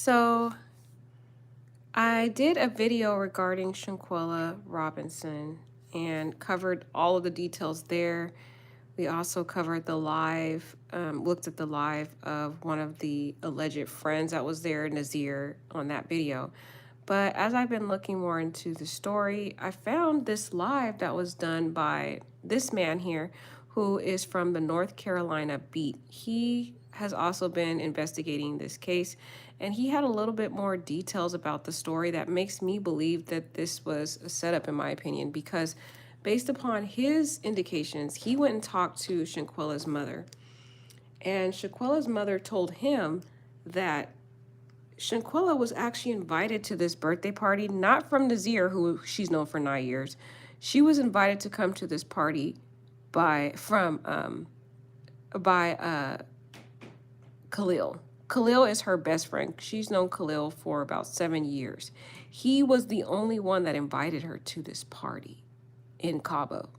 So I did a video regarding Shanquella Robinson and covered all of the details there. We also covered the live, looked at the live of one of the alleged friends that was there, Nazir, on that video. But as I've been looking more into the story, I found this live that was done by this man here who is from the North Carolina beat. He has also been investigating this case, and he had a little bit more details about the story that makes me believe that this was a setup, in my opinion, because based upon his indications, he went and talked to Shanquella's mother. And Shanquella's mother told him that Shanquella was actually invited to this birthday party, not from Nazir, who she's known for 9 years. She was invited to come to this party by Khalil. Khalil is her best friend. She's known Khalil for about 7 years. He was the only one that invited her to this party in Cabo.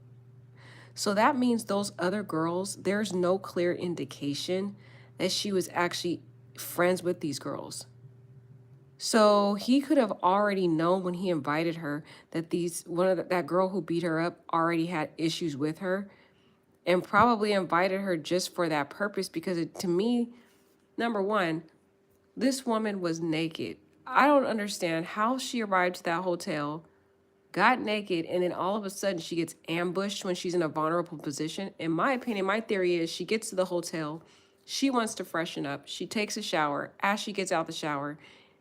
So that means those other girls, there's no clear indication that she was actually friends with these girls. So he could have already known when he invited her that that girl who beat her up already had issues with her, and probably invited her just for that purpose because to me, number one, this woman was naked. I don't understand how she arrived to that hotel, got naked, and then all of a sudden she gets ambushed when she's in a vulnerable position. In my opinion, my theory is she gets to the hotel, she wants to freshen up, she takes a shower. As she gets out the shower,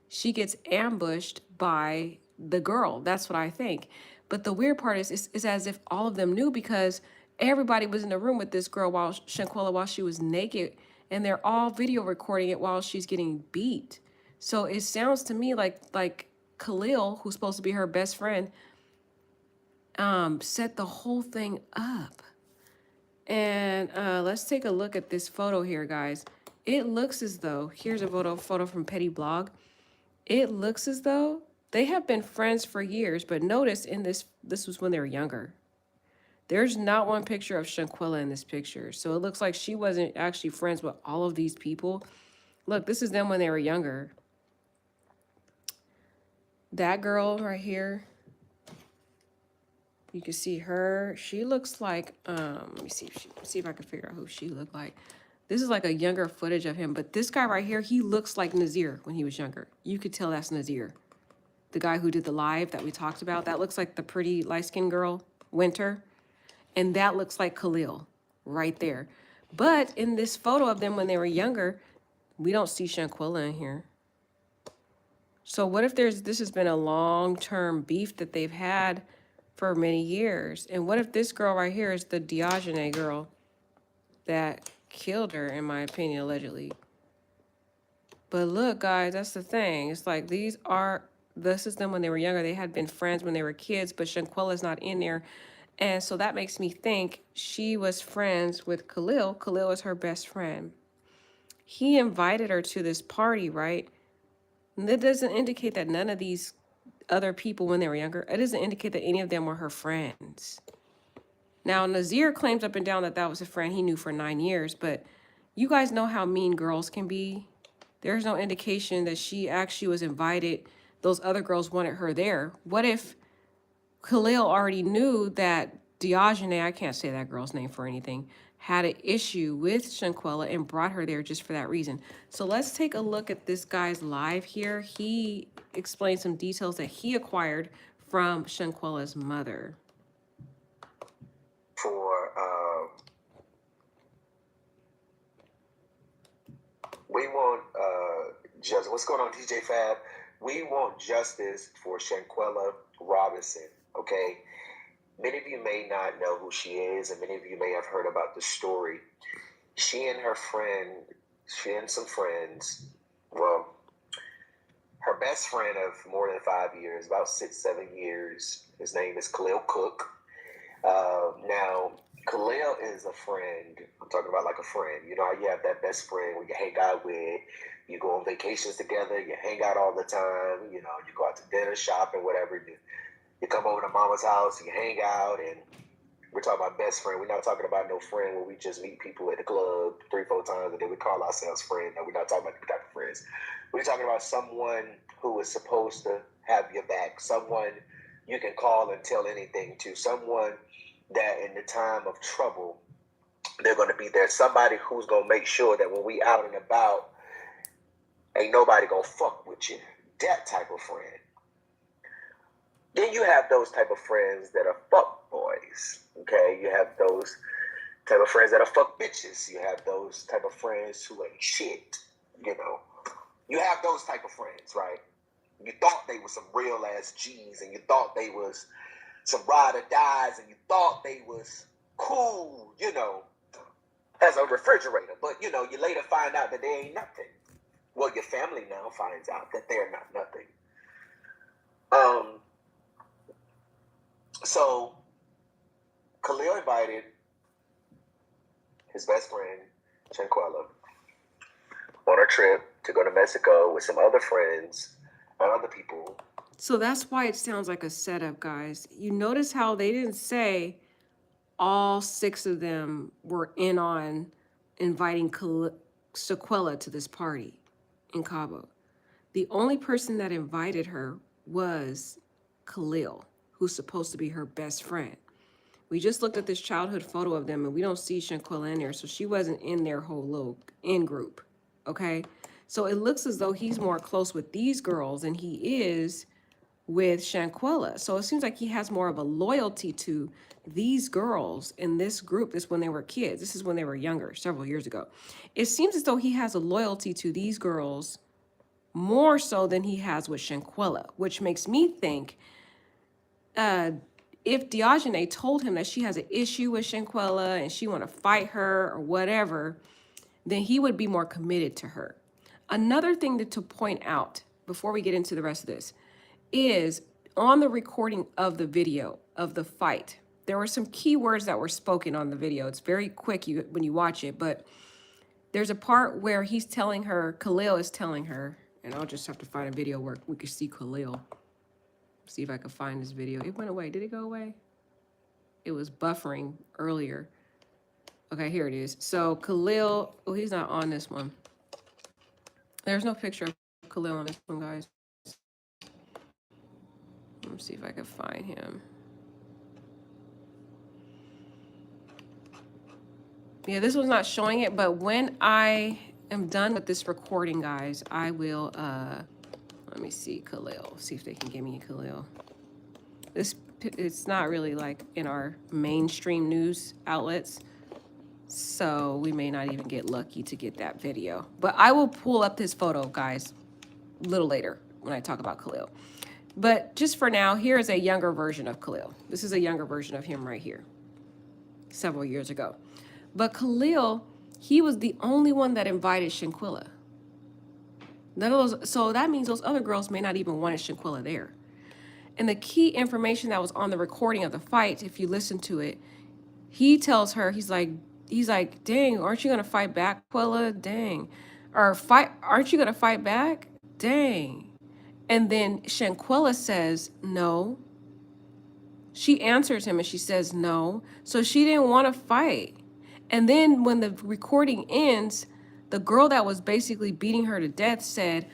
she gets ambushed by the girl. That's what I think. But the weird part is it's as if all of them knew because everybody was in the room with this girl while Shanquella, while she was naked, and they're all video recording it while she's getting beat. So it sounds to me like Khalil, who's supposed to be her best friend, set the whole thing up. And let's take a look at this photo here, guys. It looks as though, here's a photo from Petty Blog. It looks as though they have been friends for years, but notice in this was when they were younger. There's not one picture of Shanquella in this picture. So it looks like she wasn't actually friends with all of these people. Look, this is them when they were younger. That girl right here, you can see her. She looks like, let me see if I can figure out who she looked like. This is like a younger footage of him, but this guy right here, he looks like Nazir when he was younger. You could tell that's Nazir. The guy who did the live that we talked about, that looks like the pretty light-skinned girl, Winter. And that looks like Khalil right there. But in this photo of them when they were younger, we don't see Shanquella in here. So what if this has been a long-term beef that they've had for many years? And what if this girl right here is the Diogene girl that killed her, in my opinion, allegedly? But look, guys, that's the thing. It's like this is them when they were younger. They had been friends when they were kids, but Shanquella's not in there. And so that makes me think she was friends with Khalil. Khalil is her best friend. He invited her to this party, right? And that doesn't indicate that none of these other people when they were younger, it doesn't indicate that any of them were her friends. Now, Nazir claims up and down that that was a friend he knew for 9 years, but you guys know how mean girls can be. There's no indication that she actually was invited. Those other girls wanted her there. What if Khalil already knew that Diogene, I can't say that girl's name for anything, had an issue with Shanquella and brought her there just for that reason? So let's take a look at this guy's live here. He explains some details that he acquired from Shanquella's mother. We want justice. What's going on, DJ Fab? We want justice for Shanquella Robinson. Okay, many of you may not know who she is, and many of you may have heard about the story. She and some friends, well, her best friend of more than 5 years, about 6-7 years. His name is Khalil Cook. Now, Khalil is a friend. I'm talking about like a friend. You know how you have that best friend where you hang out with, you go on vacations together, you hang out all the time, you know, you go out to dinner, shopping, whatever. You come over to mama's house, you hang out, and we're talking about best friend. We're not talking about no friend where we just meet people at the club 3-4 times and then we call ourselves friends. No, we're not talking about that type of friend. friends. We're talking about someone who is supposed to have your back, someone you can call and tell anything to, someone that in the time of trouble, they're going to be there, somebody who's going to make sure that when we out and about, ain't nobody going to fuck with you. That type of friend. Then you have those type of friends that are fuck boys, okay? You have those type of friends that are fuck bitches. You have those type of friends who ain't shit, you know. You have those type of friends, right? You thought they were some real ass G's, and you thought they was some ride or dies, and you thought they was cool, you know, as a refrigerator. But, you know, you later find out that they ain't nothing. Well, your family now finds out that they're not nothing. So Khalil invited his best friend, Shanquella, on a trip to go to Mexico with some other friends and other people. So that's why it sounds like a setup, guys. You notice how they didn't say all 6 of them were in on inviting Shanquella to this party in Cabo. The only person that invited her was Khalil, who's supposed to be her best friend. We just looked at this childhood photo of them and we don't see Shanquella in there, so she wasn't in their whole little in group, okay? So it looks as though he's more close with these girls than he is with Shanquella. So it seems like he has more of a loyalty to these girls in this group. This when they were kids. This is when they were younger, several years ago. It seems as though he has a loyalty to these girls more so than he has with Shanquella, which makes me think if Diogene told him that she has an issue with Shanquella and she want to fight her or whatever, then he would be more committed to her. Another thing to point out before we get into the rest of this is on the recording of the video of the fight, there were some key words that were spoken on the video. It's very quick when you watch it, but there's a part where he's telling her, Khalil is telling her, and I'll just have to find a video where we can see Khalil. See if I can find this video. It went away. Did it go away? It was buffering earlier. Okay, here it is. So Khalil, oh, he's not on this one. There's no picture of Khalil on this one, guys. Let me see if I can find him. Yeah, this was not showing it, but when I am done with this recording, guys, I will, let me see Khalil, see if they can give me Khalil. It's not really like in our mainstream news outlets, so we may not even get lucky to get that video. But I will pull up this photo, guys, a little later when I talk about Khalil. But just for now, here is a younger version of Khalil. This is a younger version of him right here, several years ago. But Khalil, he was the only one that invited Shanquella. None of those, so that means those other girls may not even want Shanquella there. And the key information that was on the recording of the fight, if you listen to it, he tells her, he's like, dang, aren't you gonna fight back, Quella? Dang. Aren't you gonna fight back? Dang. And then Shanquella says, no. She answers him and she says no. So she didn't want to fight. And then when the recording ends, the girl that was basically beating her to death said,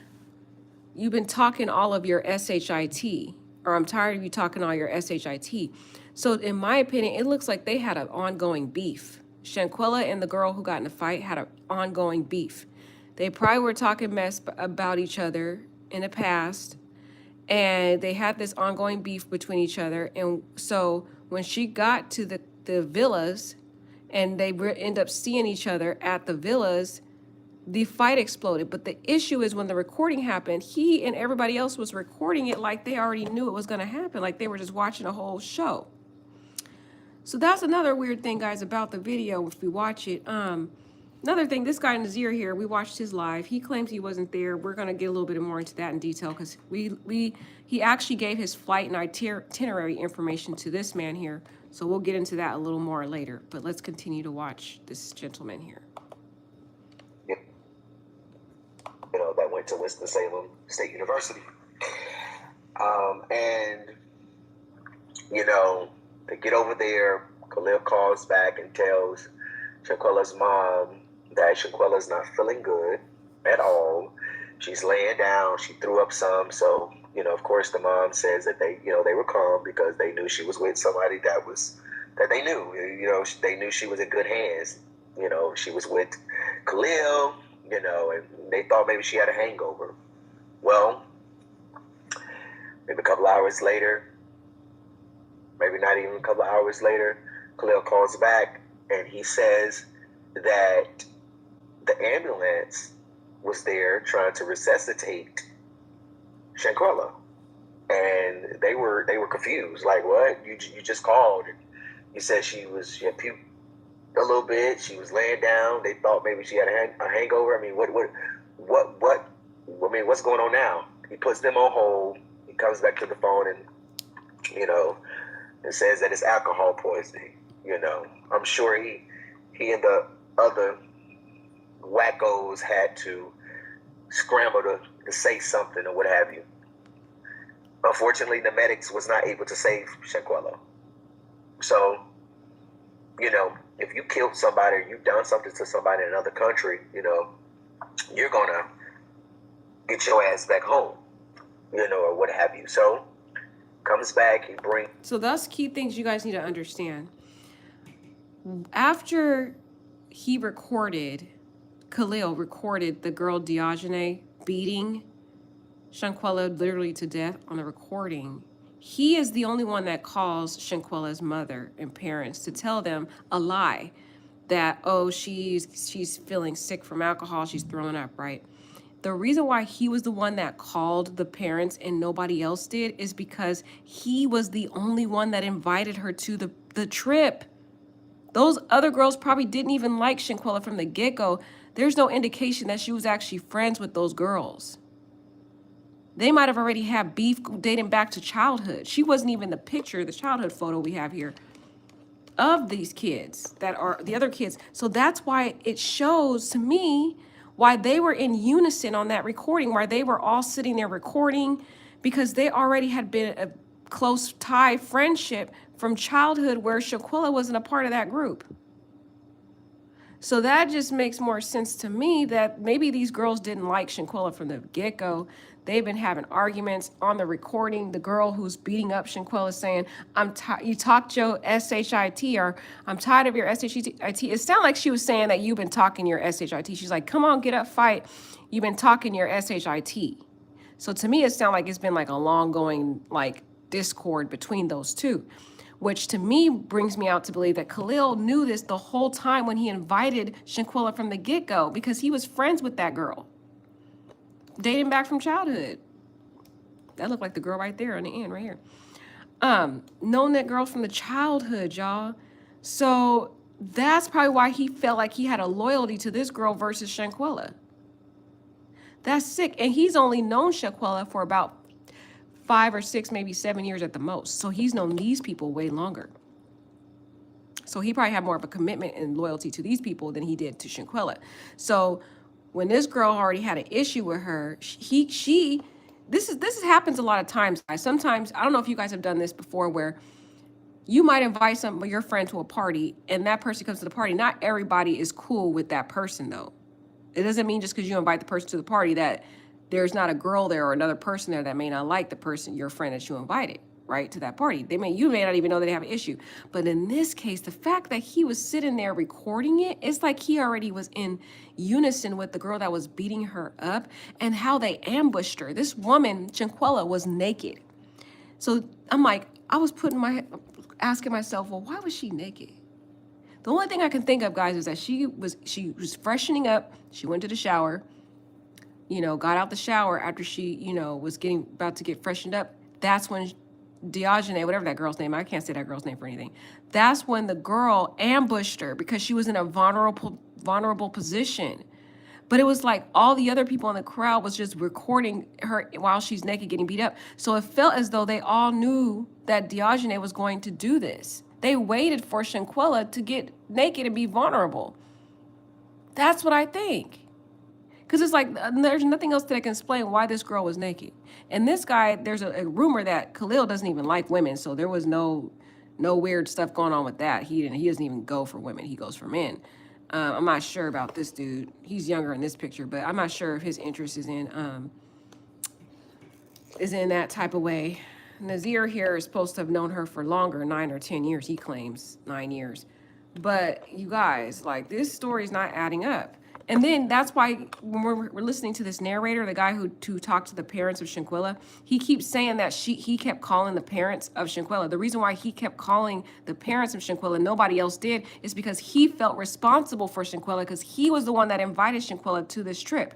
you've been talking all of your SHIT, or I'm tired of you talking all your SHIT. So in my opinion, it looks like they had an ongoing beef. Shanquella and the girl who got in the fight had an ongoing beef. They probably were talking mess about each other in the past, and they had this ongoing beef between each other. And so when she got to the villas and they end up seeing each other at the villas, the fight exploded. But the issue is when the recording happened, he and everybody else was recording it like they already knew it was going to happen, like they were just watching a whole show. So that's another weird thing, guys, about the video if we watch it. Another thing, this guy Nazir here, we watched his live. He claims he wasn't there. We're going to get a little bit more into that in detail because he actually gave his flight and itinerary information to this man here. So we'll get into that a little more later. But let's continue to watch this gentleman here. You know, that went to Winston-Salem State University. And, you know, they get over there. Khalil calls back and tells Shanquella's mom that Shanquella's not feeling good at all. She's laying down. She threw up some. So, of course, the mom says that they were calm because they knew she was with somebody that they knew. They knew she was in good hands. She was with Khalil, and they thought maybe she had a hangover. Well, maybe a couple hours later, maybe not even a couple hours later, Khalil calls back and he says that the ambulance was there trying to resuscitate Shanquella, and they were confused. Like, what? You just called? And you said she had puked a little bit. She was laying down. They thought maybe she had a hangover. I mean, what? I mean, what's going on now? He puts them on hold. He comes back to the phone and and says that it's alcohol poisoning. I'm sure he and the other wackos had to scramble to say something or what have you. Unfortunately, the medics was not able to save Shanquella. So, if you killed somebody or you've done something to somebody in another country, you're gonna get your ass back home, or what have you. So, comes back, he brings. So that's key things you guys need to understand. After Khalil recorded the girl Diogene beating Shanquella literally to death on the recording, he is the only one that calls Shanquella's mother and parents to tell them a lie that, oh, she's feeling sick from alcohol, she's throwing up, right? The reason why he was the one that called the parents and nobody else did is because he was the only one that invited her to the trip. Those other girls probably didn't even like Shanquella from the get-go. There's no indication that she was actually friends with those girls. They might have already had beef dating back to childhood. She wasn't even the picture, the childhood photo we have here of these kids that are the other kids. So that's why it shows to me why they were in unison on that recording, why they were all sitting there recording, because they already had been a close tie friendship from childhood where Shanquella wasn't a part of that group. So that just makes more sense to me that maybe these girls didn't like Shanquella from the get-go. They've been having arguments on the recording. The girl who's beating up Shanquella saying, you talked your SHIT, or I'm tired of your SHIT. It sounded like she was saying that you've been talking your SHIT. She's like, come on, get up, fight. You've been talking your SHIT. So to me, it sounds like it's been like a long going like discord between those two, which to me brings me out to believe that Khalil knew this the whole time when he invited Shanquella from the get-go, because he was friends with that girl, dating back from childhood. That looked like the girl right there on the end, right here. Known that girl from the childhood, y'all. So that's probably why he felt like he had a loyalty to this girl versus Shanquella. That's sick. And he's only known Shanquella for about 5 or 6, maybe 7 years at the most. So he's known these people way longer. So he probably had more of a commitment and loyalty to these people than he did to Shanquella. So when this girl already had an issue with her, this happens a lot of times, guys. Sometimes, I don't know if you guys have done this before, where you might invite your friend to a party and that person comes to the party. Not everybody is cool with that person, though. It doesn't mean just because you invite the person to the party that there's not a girl there or another person there that may not like the person, your friend that you invited, right, to that party. You may not even know that they have an issue. But in this case, the fact that he was sitting there recording it, it's like he already was in unison with the girl that was beating her up and how they ambushed her. This woman, Shanquella, was naked. So I'm like, I was asking myself, well, why was she naked? The only thing I can think of, guys, is that she was freshening up. She went to the shower, got out the shower after she, was about to get freshened up. That's when Diogene, whatever that girl's name, I can't say that girl's name for anything. That's when the girl ambushed her because she was in a vulnerable position. But it was like all the other people in the crowd was just recording her while she's naked getting beat up. So it felt as though they all knew that Diogene was going to do this. They waited for Shanquella to get naked and be vulnerable. That's what I think. Because it's like there's nothing else that can explain why this girl was naked. And this guy, there's a rumor that Khalil doesn't even like women, so there was no weird stuff going on with that. He doesn't even go for women. He goes for men. I'm not sure about this dude. He's younger in this picture, but I'm not sure if his interest is in that type of way. Nazir here is supposed to have known her for longer, 9 or 10 years. He claims 9 years. But you guys, like, this story is not adding up. And then that's why when we're listening to this narrator, the guy who talked to the parents of Shanquella, he keeps saying that he kept calling the parents of Shanquella. The reason why he kept calling the parents of Shanquella, nobody else did, is because he felt responsible for Shanquella because he was the one that invited Shanquella to this trip.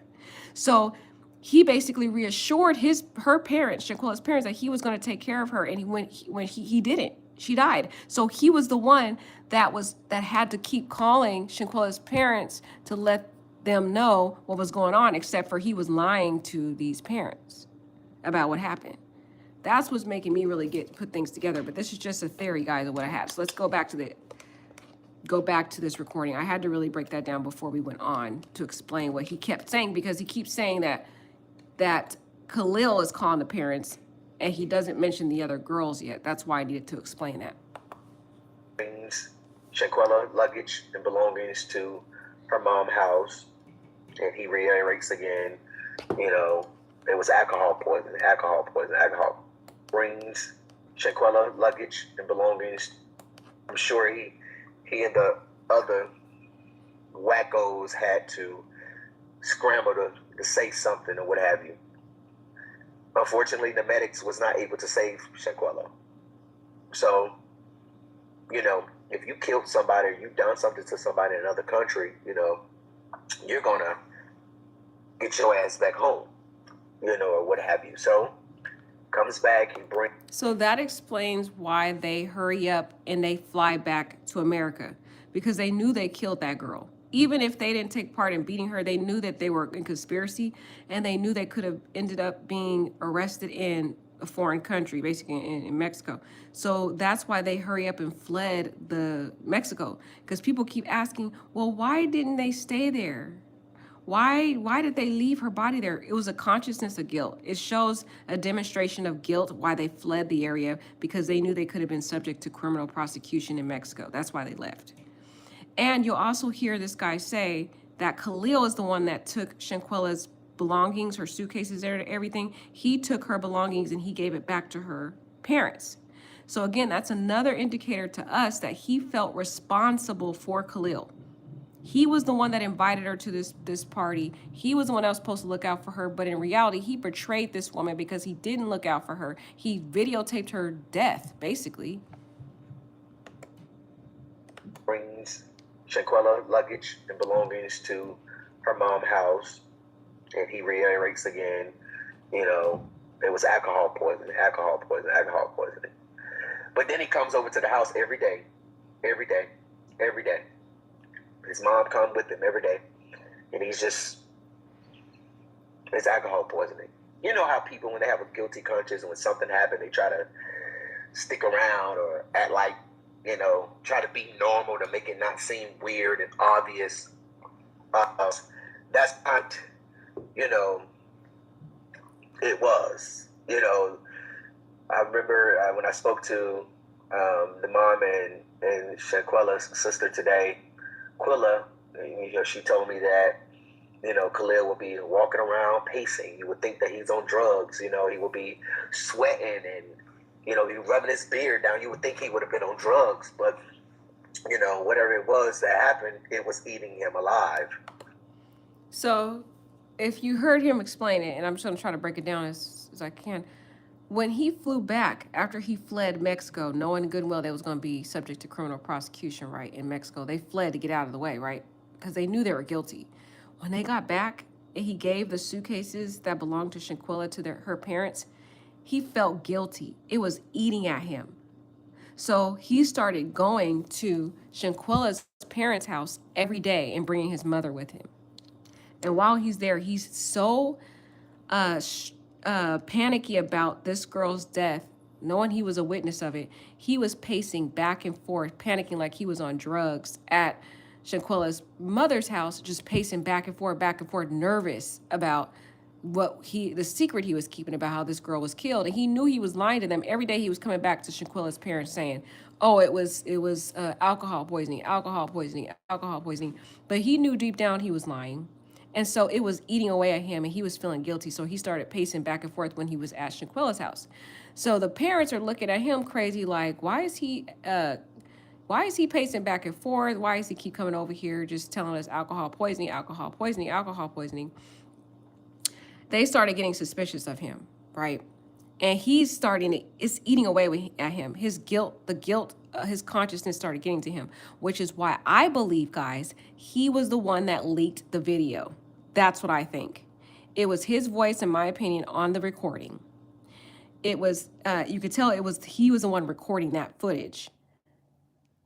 So he basically reassured her parents, Shanquella's parents, that he was going to take care of her, and when he didn't, she died. So he was the one that had to keep calling Shanquella's parents to let them know what was going on, except for he was lying to these parents about what happened. That's what's making me really put things together. But this is just a theory, guys, of what I have. So let's go back to this recording. I had to really break that down before we went on to explain what he kept saying, because he keeps saying that Khalil is calling the parents, and he doesn't mention the other girls yet. That's why I needed to explain that. Brings Shanquella luggage and belongings to her mom's house, and he reiterates again, it was alcohol poisoning. Brings Shanquella luggage and belongings. I'm sure he and the other wackos had to scramble to say something or what have you. Unfortunately, the medics was not able to save Shanquella. So, if you killed somebody, or you've done something to somebody in another country, you're gonna get your ass back home, or what have you. So, comes back and brings. So that explains why they hurry up and they fly back to America, because they knew they killed that girl. Even if they didn't take part in beating her, they knew that they were in conspiracy, and they knew they could have ended up being arrested in a foreign country, basically in Mexico. So that's why they hurry up and fled the Mexico, because people keep asking, well, why didn't they stay there? Why did they leave her body there? It was a consciousness of guilt. It shows a demonstration of guilt why they fled the area, because they knew they could have been subject to criminal prosecution in Mexico. That's why they left. And you'll also hear this guy say that Khalil is the one that took Shanquella's belongings, her suitcases, everything. He took her belongings and he gave it back to her parents. So again, that's another indicator to us that he felt responsible for Khalil. He was the one that invited her to this party. He was the one that was supposed to look out for her. But in reality, he betrayed this woman because he didn't look out for her. He videotaped her death, basically. Brings Shanquella luggage and belongings to her mom's house, and he reiterates again, it was alcohol poisoning. But then he comes over to the house every day. His mom comes with him every day, and it's alcohol poisoning. You know how people, when they have a guilty conscience and when something happened, they try to stick around or act like, try to be normal to make it not seem weird and obvious. That's not, it was. I remember when I spoke to the mom and Shanquella's sister today, Quilla, she told me that, Khalil would be walking around pacing. You would think that he's on drugs. He would be sweating and, he rubbing his beard down. You would think he would have been on drugs, but, whatever it was that happened, it was eating him alive. So if you heard him explain it, and I'm just going to try to break it down as I can, when he flew back after he fled Mexico, knowing good and well they was going to be subject to criminal prosecution, right, in Mexico, they fled to get out of the way, right, because they knew they were guilty. When they got back and he gave the suitcases that belonged to Shanquella to her parents, he felt guilty. It was eating at him. So he started going to Shanquella's parents' house every day and bringing his mother with him. And while he's there, he's so panicky about this girl's death, knowing he was a witness of it. He was pacing back and forth, panicking like he was on drugs at Shanquella's mother's house, just pacing back and forth, nervous about the secret he was keeping about how this girl was killed, and he knew he was lying to them. Every day he was coming back to Shanquella's parents saying, "Oh, it was alcohol poisoning, alcohol poisoning, alcohol poisoning," but he knew deep down he was lying, and so it was eating away at him, and he was feeling guilty. So he started pacing back and forth when he was at Shanquella's house. So the parents are looking at him crazy, like, why is he pacing back and forth? Why does he keep coming over here just telling us alcohol poisoning, alcohol poisoning, alcohol poisoning? They started getting suspicious of him, right? And he's starting to, it's eating away at him. His guilt, his consciousness started getting to him, which is why I believe, guys, he was the one that leaked the video. That's what I think. It was his voice, in my opinion, on the recording. It was, you could tell he was the one recording that footage.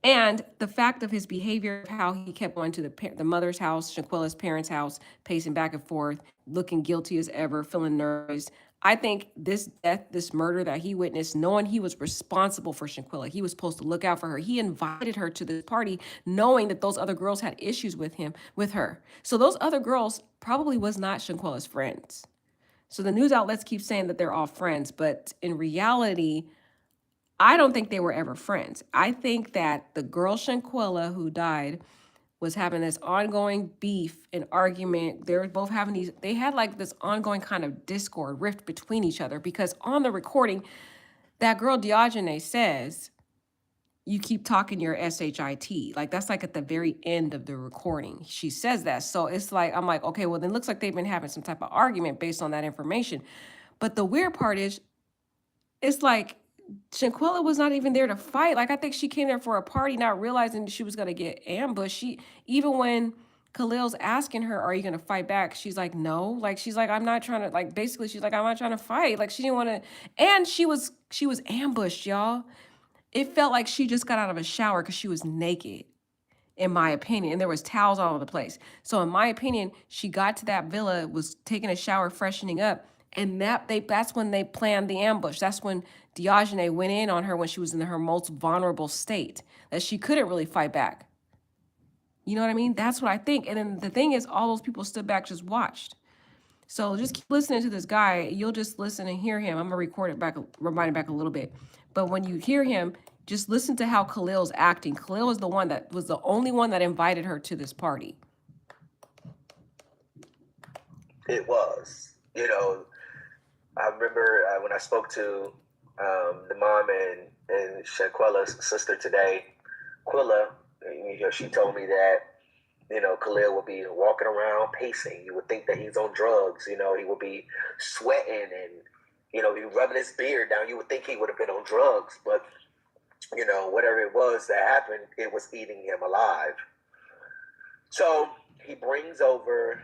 And the fact of his behavior, how he kept going to the mother's house, Shanquella's parents' house, pacing back and forth, looking guilty as ever, feeling nervous. I think this death, this murder that he witnessed, knowing he was responsible for Shanquella, he was supposed to look out for her. He invited her to this party, knowing that those other girls had issues with her. So those other girls probably was not Shanquella's friends. So the news outlets keep saying that they're all friends, but in reality, I don't think they were ever friends. I think that the girl Shanquella who died was having this ongoing beef and argument. They were both having they had like this ongoing kind of discord, rift between each other, because on the recording, that girl Diogenes says, "You keep talking your shit." Like that's like at the very end of the recording. She says that. So it's like, I'm like, okay, well, then it looks like they've been having some type of argument based on that information. But the weird part is, it's like Shanquella was not even there to fight. Like I think she came there for a party, not realizing she was gonna get ambushed. Even when Khalil's asking her, "Are you gonna fight back?" She's like, "No." Like she's like, "I'm not trying to." Like basically, she's like, "I'm not trying to fight." Like she didn't want to. And she was ambushed, y'all. It felt like she just got out of a shower because she was naked, in my opinion. And there was towels all over the place. So in my opinion, she got to that villa, was taking a shower, freshening up, and that's when they planned the ambush. That's when Diogenes went in on her when she was in her most vulnerable state, that she couldn't really fight back. You know what I mean? That's what I think. And then the thing is, all those people stood back, just watched. So just keep listening to this guy. You'll just listen and hear him. I'm gonna rewind it back a little bit. But when you hear him, just listen to how Khalil's acting. Khalil is the only one that invited her to this party. It was. I remember when I spoke to the mom and Shanquella's sister today, Quilla, she told me that, Khalil would be walking around pacing. You would think that he's on drugs. He would be sweating and, he rubbing his beard down. You would think he would have been on drugs. But, whatever it was that happened, it was eating him alive. So he brings over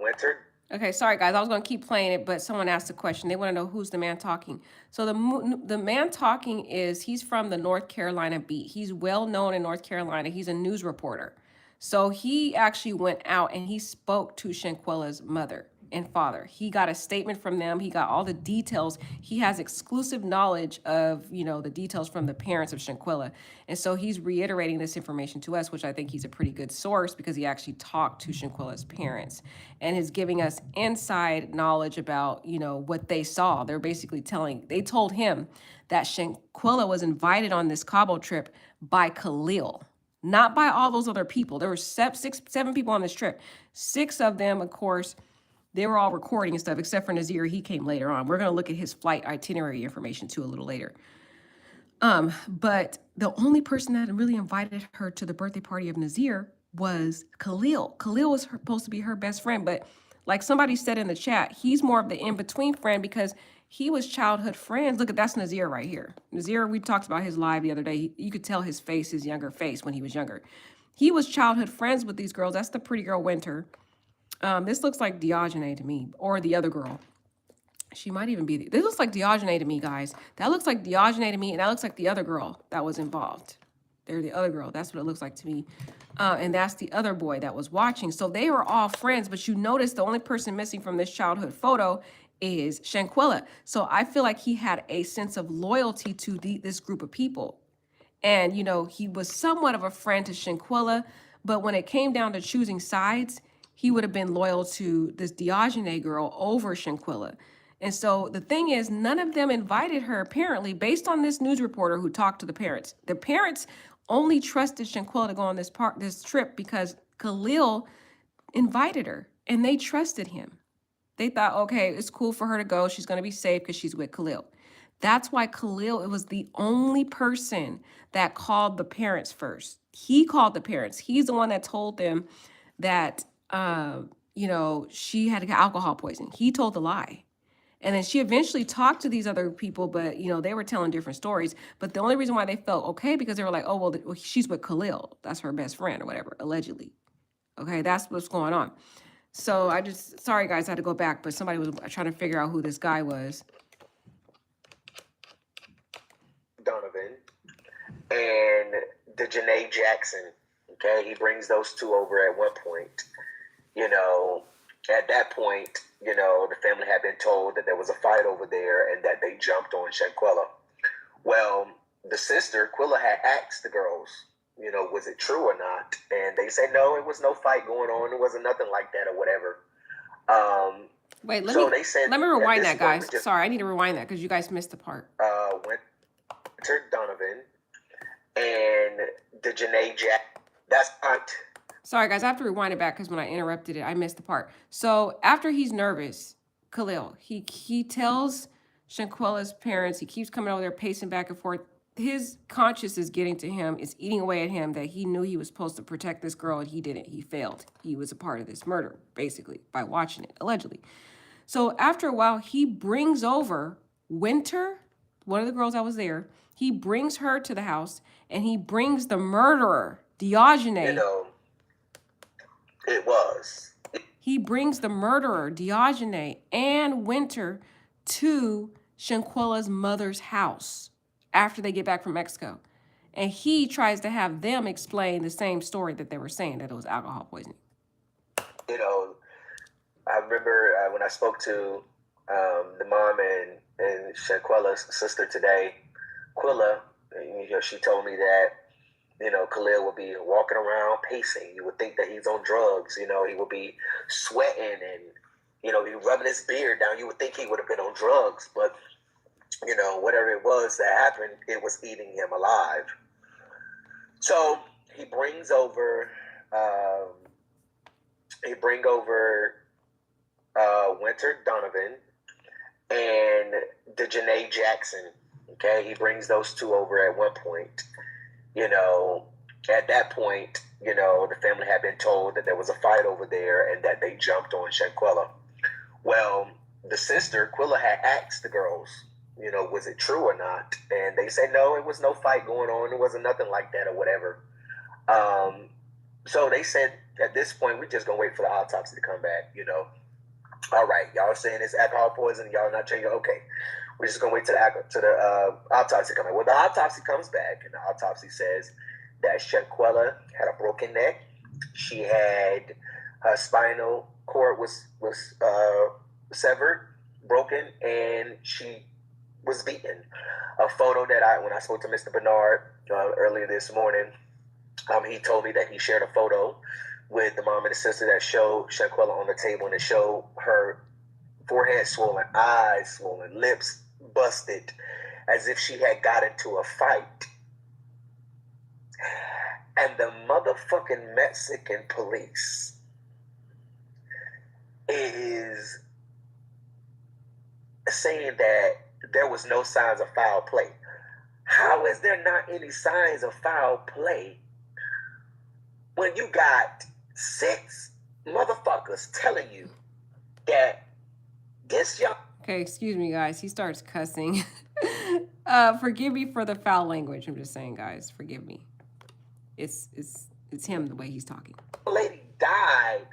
Winter. Okay, sorry guys, I was gonna keep playing it, but someone asked a question. They want to know who's the man talking. So the man talking he's from the North Carolina beat. He's well known in North Carolina. He's a news reporter. So he actually went out and he spoke to Shanquella's mother and father. He got a statement from them. He got all the details. He has exclusive knowledge of, the details from the parents of Shanquella. And so he's reiterating this information to us, which I think he's a pretty good source because he actually talked to Shanquella's parents and is giving us inside knowledge about, what they saw. They're basically they told him that Shanquella was invited on this Cabo trip by Khalil, not by all those other people. There were 7 people on this trip. 6 of them, of course, they were all recording and stuff, except for Nazir. He came later on. We're going to look at his flight itinerary information too a little later. But the only person that really invited her to the birthday party of Nazir was Khalil. Khalil was supposed to be her best friend, but like somebody said in the chat, he's more of the in-between friend because he was childhood friends. Look, that's Nazir right here. Nazir, we talked about his live the other day. You could tell his face, his younger face when he was younger. He was childhood friends with these girls. That's the pretty girl Winter. This looks like Diogenes to me, or the other girl. She might even be, this looks like Diogenes to me, guys. That looks like Diogenes to me, and that looks like the other girl that was involved. They're the other girl. That's what it looks like to me. And that's the other boy that was watching. So they were all friends, but you notice the only person missing from this childhood photo is Shanquella. So I feel like he had a sense of loyalty to this group of people. And, he was somewhat of a friend to Shanquella, But when it came down to choosing sides, he would have been loyal to this Diogene girl over Shanquella. And so the thing is, none of them invited her, apparently, based on this news reporter who talked to the parents. The parents only trusted Shanquella to go on this trip because Khalil invited her and they trusted him. They thought, okay, it's cool for her to go. She's going to be safe because she's with Khalil. That's why Khalil, it was the only person that called the parents first. He called the parents. He's the one that told them that, she had alcohol poisoning. He told the lie. And then she eventually talked to these other people, but, they were telling different stories. But the only reason why they felt okay, because they were like, oh, well, she's with Khalil. That's her best friend or whatever, allegedly. Okay, that's what's going on. So sorry guys, I had to go back, but somebody was trying to figure out who this guy was. Donovan and the Janae Jackson. Okay, he brings those two over at one point. At that point, the family had been told that there was a fight over there and that they jumped on Shanquella. Well, the sister, Quilla, had asked the girls, was it true or not? And they said, no, it was no fight going on. It wasn't nothing like that or whatever. Wait, let me rewind that, guys. Sorry, I need to rewind that because you guys missed the part. Winter Donovan and the Janae Jack. That's not. Sorry, guys, I have to rewind it back because when I interrupted it, I missed the part. So after he's nervous, Khalil, he tells Shanquella's parents, he keeps coming over there, pacing back and forth. His conscience is getting to him, it's eating away at him that he knew he was supposed to protect this girl and he didn't. He failed. He was a part of this murder, basically, by watching it, allegedly. So after a while, he brings over Winter, one of the girls that was there. He brings her to the house and he brings the murderer, Diogene. It was. He brings the murderer, Diogene, and Winter to Shanquella's mother's house after they get back from Mexico. And he tries to have them explain the same story that they were saying, that it was alcohol poisoning. I remember when I spoke to the mom and Shanquella's sister today, Quilla, she told me that, Khalil would be walking around pacing. You would think that he's on drugs. He would be sweating and, be rubbing his beard down. You would think he would have been on drugs. But, whatever it was that happened, it was eating him alive. So he brings over Winter Donovan and the Janae Jackson. Okay, he brings those two over at one point. At that point, the family had been told that there was a fight over there and that they jumped on Shanquella. Well, the sister, Quilla, had asked the girls, was it true or not? And they said, no, it was no fight going on. It wasn't nothing like that or whatever. So they said, at this point, we're just going to wait for the autopsy to come back, All right, y'all saying it's alcohol poisoning, y'all not changing. Okay, we're just going to wait till the autopsy comes back. Well, the autopsy comes back, and the autopsy says that Shanquella had a broken neck. She had her spinal cord was severed, broken, and she was beaten. A photo that when I spoke to Mr. Bernard earlier this morning, he told me that he shared a photo with the mom and the sister that showed Shanquella on the table, and it showed her forehead swollen, eyes swollen, lips busted, as if she had got into a fight. And the motherfucking Mexican police is saying that there was no signs of foul play. How is there not any signs of foul play when you got 6 motherfuckers telling you that this young... Okay, excuse me, guys. He starts cussing. Forgive me for the foul language. I'm just saying, guys, forgive me. It's him, the way he's talking. Lady died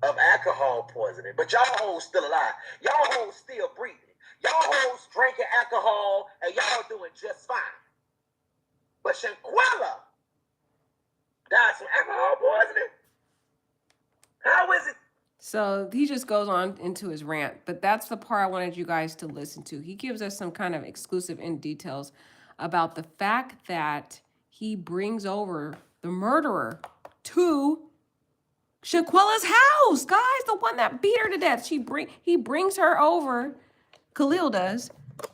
of alcohol poisoning, but y'all hoes still alive. Y'all hoes still breathing. Y'all hoes drinking alcohol, and y'all doing just fine. But Shanquella died from alcohol poisoning? How is it? So he just goes on into his rant, but that's the part I wanted you guys to listen to. He gives us some kind of exclusive in details about the fact that he brings over the murderer, to Shanquella's house, guys. The one that beat her to death. He brings her over, Khalil does,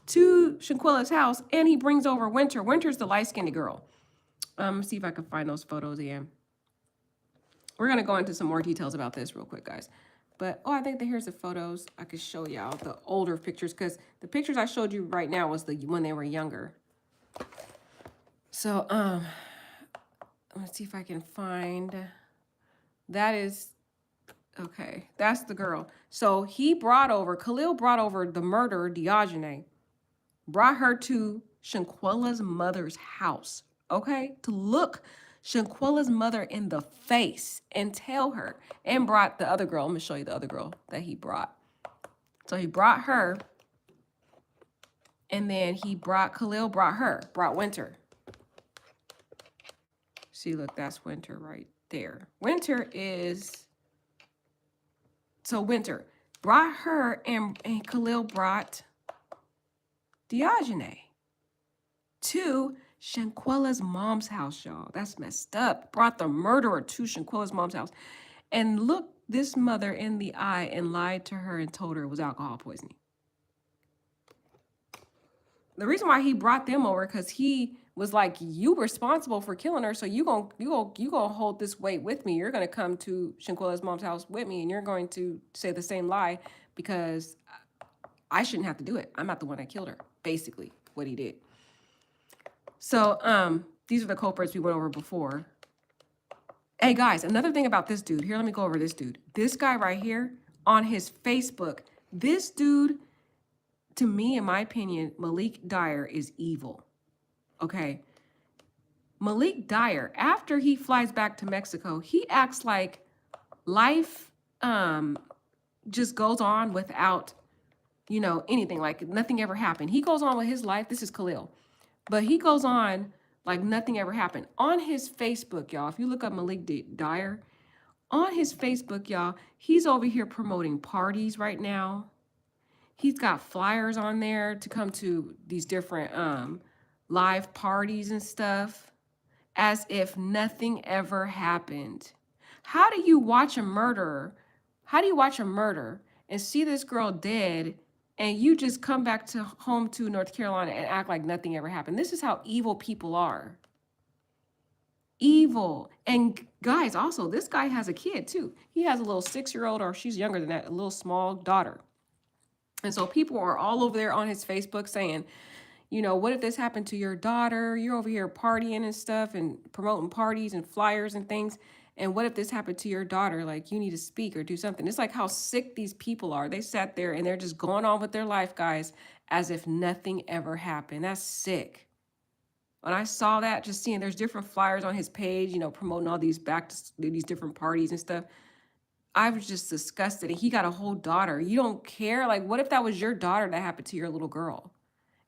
to Shanquella's house, and he brings over Winter. Winter's the light-skinned girl. Let's see if I can find those photos again. We're gonna go into some more details about this real quick, guys. But I think that here's the photos. I could show y'all the older pictures, because the pictures I showed you right now was the when they were younger. So let's see if I can find. That is okay. That's the girl. So Khalil brought over the murderer, Diogenes, brought her to Shanquella's mother's house, okay, to look Shanquella's mother in the face and tell her, and brought the other girl. I'm gonna show you the other girl that he brought. So he brought her, and then Khalil brought Winter. See, look, that's Winter right there. Winter brought her, and Khalil brought Diogenes to Shanquella's mom's house, y'all. That's messed up. Brought the murderer to Shanquella's mom's house and looked this mother in the eye and lied to her and told her it was alcohol poisoning. The reason why he brought them over, because he was like, you responsible for killing her, so you gonna hold this weight with me. You're gonna come to Shanquella's mom's house with me, and you're going to say the same lie, because I shouldn't have to do it. I'm not the one that killed her. Basically, what he did. So these are the culprits we went over before. Hey guys, another thing about this dude. Here, let me go over this dude. This guy right here on his Facebook. This dude, to me, in my opinion, Malik Dyer is evil. Okay. Malik Dyer, after he flies back to Mexico, he acts like life just goes on without, anything, like nothing ever happened. He goes on with his life. This is Khalil. But he goes on like nothing ever happened. On his Facebook, y'all, if you look up Malik Dyer, on his Facebook, y'all, he's over here promoting parties right now. He's got flyers on there to come to these different live parties and stuff, as if nothing ever happened. How do you watch a murder and see this girl dead, and you just come back to home to North Carolina and act like nothing ever happened? This is how evil people are. Evil. And guys, also, this guy has a kid too. He has a little 6-year-old, or she's younger than that, a little small daughter. And so people are all over there on his Facebook saying, what if this happened to your daughter? You're over here partying and stuff and promoting parties and flyers and things. And what if this happened to your daughter? Like, you need to speak or do something. It's like how sick these people are. They sat there and they're just going on with their life, guys, as if nothing ever happened. That's sick. When I saw that, just seeing there's different flyers on his page, promoting all these these different parties and stuff, I was just disgusted. And he got a whole daughter. You don't care? Like, what if that was your daughter that happened to your little girl?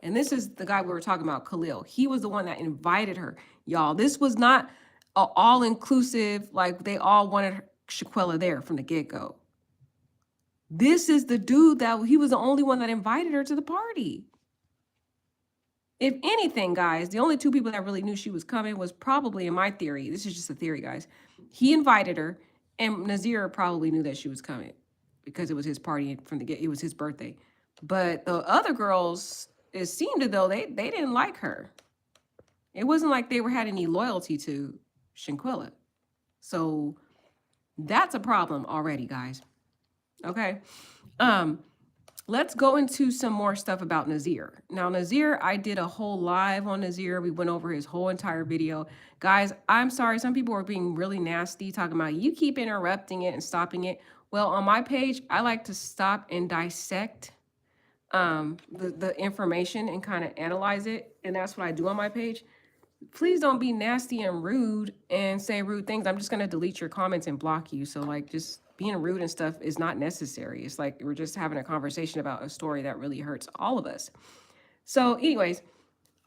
And this is the guy we were talking about, Khalil. He was the one that invited her. Y'all, this was not an all-inclusive, like they all wanted Shanquella there from the get-go. This is the dude he was the only one that invited her to the party. If anything, guys, the only two people that really knew she was coming was probably, in my theory, this is just a theory, guys, he invited her, and Nazir probably knew that she was coming because it was his party from the get. It was his birthday. But the other girls, it seemed as though they didn't like her. It wasn't like they had any loyalty to Shanquella. So that's a problem already, guys. Okay. Let's go into some more stuff about Nazir. Now, Nazir, I did a whole live on Nazir. We went over his whole entire video. Guys, I'm sorry. Some people are being really nasty, talking about you keep interrupting it and stopping it. Well, on my page, I like to stop and dissect the information and kind of analyze it. And that's what I do on my page. Please don't be nasty and rude and say rude things. I'm just going to delete your comments and block you. So like, just being rude and stuff is not necessary. It's like we're just having a conversation about a story that really hurts all of us. So anyways,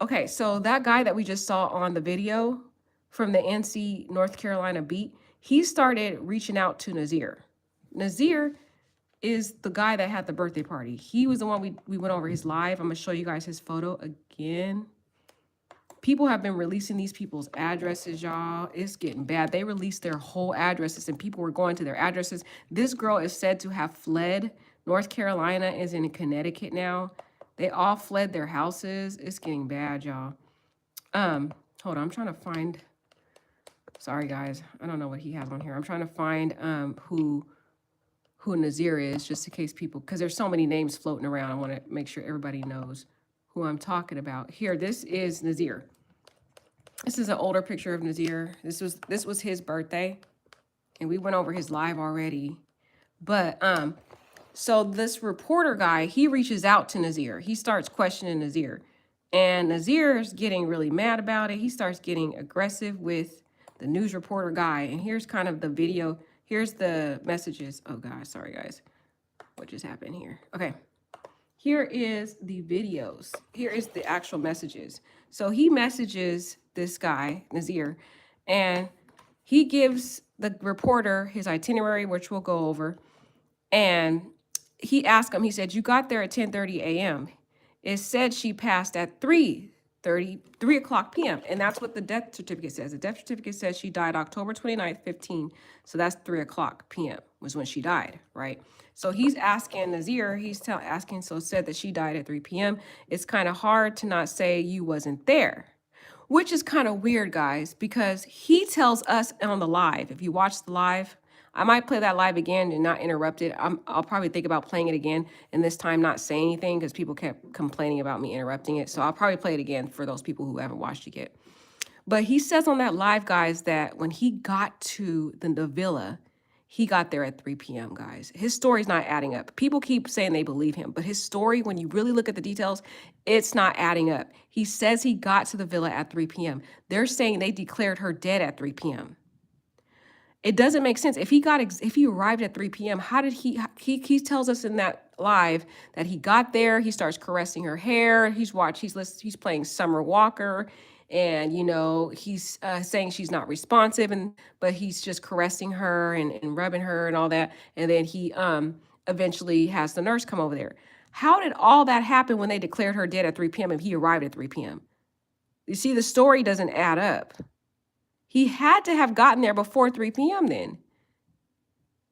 okay, so that guy that we just saw on the video from the NC North Carolina beat, he started reaching out to Nazir. Nazir is the guy that had the birthday party. He was the one we went over his live. I'm going to show you guys his photo again. People have been releasing these people's addresses, y'all. It's getting bad. They released their whole addresses and people were going to their addresses. This girl is said to have fled. North Carolina is in Connecticut now. They all fled their houses. It's getting bad, y'all. Hold on, I'm trying to find, sorry guys, I don't know what he has on here. I'm trying to find who Nazir is, just in case people, because there's so many names floating around. I want to make sure everybody knows who I'm talking about. Here, this is Nazir. This is an older picture of Nazir. This was his birthday, and we went over his live already. But so this reporter guy, he reaches out to Nazir. He starts questioning Nazir, and Nazir's getting really mad about it. He starts getting aggressive with the news reporter guy, and here's kind of the video. Here's the messages. Oh gosh, sorry guys, what just happened here? Okay. Here is the videos. Here is the actual messages. So he messages this guy, Nazir, and he gives the reporter his itinerary, which we'll go over. And he asked him, he said, you got there at 10:30 a.m. It said she passed at 3 o'clock p.m. And that's what the death certificate says. The death certificate says she died October 29th, 15. So that's 3 o'clock p.m. was when she died, right? So he's asking Nazir, asking, so said that she died at 3 p.m. It's kind of hard to not say you wasn't there, which is kind of weird, guys, because he tells us on the live, if you watch the live, I might play that live again and not interrupt it. I'll probably think about playing it again and this time not say anything because people kept complaining about me interrupting it. So I'll probably play it again for those people who haven't watched it yet. But he says on that live, guys, that when he got to the villa, he got there at 3 p.m., guys. His story's not adding up. People keep saying they believe him, but his story, when you really look at the details, it's not adding up. He says he got to the villa at 3 p.m. They're saying they declared her dead at 3 p.m. It doesn't make sense. If he arrived at 3 p.m., how did he tells us in that live that he got there, he starts caressing her hair, he's playing Summer Walker, and he's saying she's not responsive, but he's just caressing her and rubbing her and all that, and then he eventually has the nurse come over there. How did all that happen when they declared her dead at 3 p.m. if he arrived at 3 p.m.? You see, the story doesn't add up. He had to have gotten there before 3 p.m. then.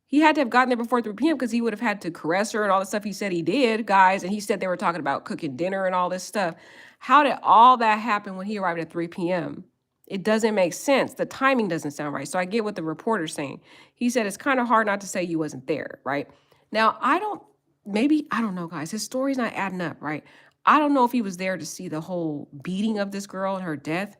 He had to have gotten there before 3 p.m. because he would have had to caress her and all the stuff he said he did, guys. And he said they were talking about cooking dinner and all this stuff. How did all that happen when he arrived at 3 p.m.? It doesn't make sense. The timing doesn't sound right. So I get what the reporter's saying. He said it's kind of hard not to say you wasn't there, right? Now, I don't know, guys. His story's not adding up, right? I don't know if he was there to see the whole beating of this girl and her death.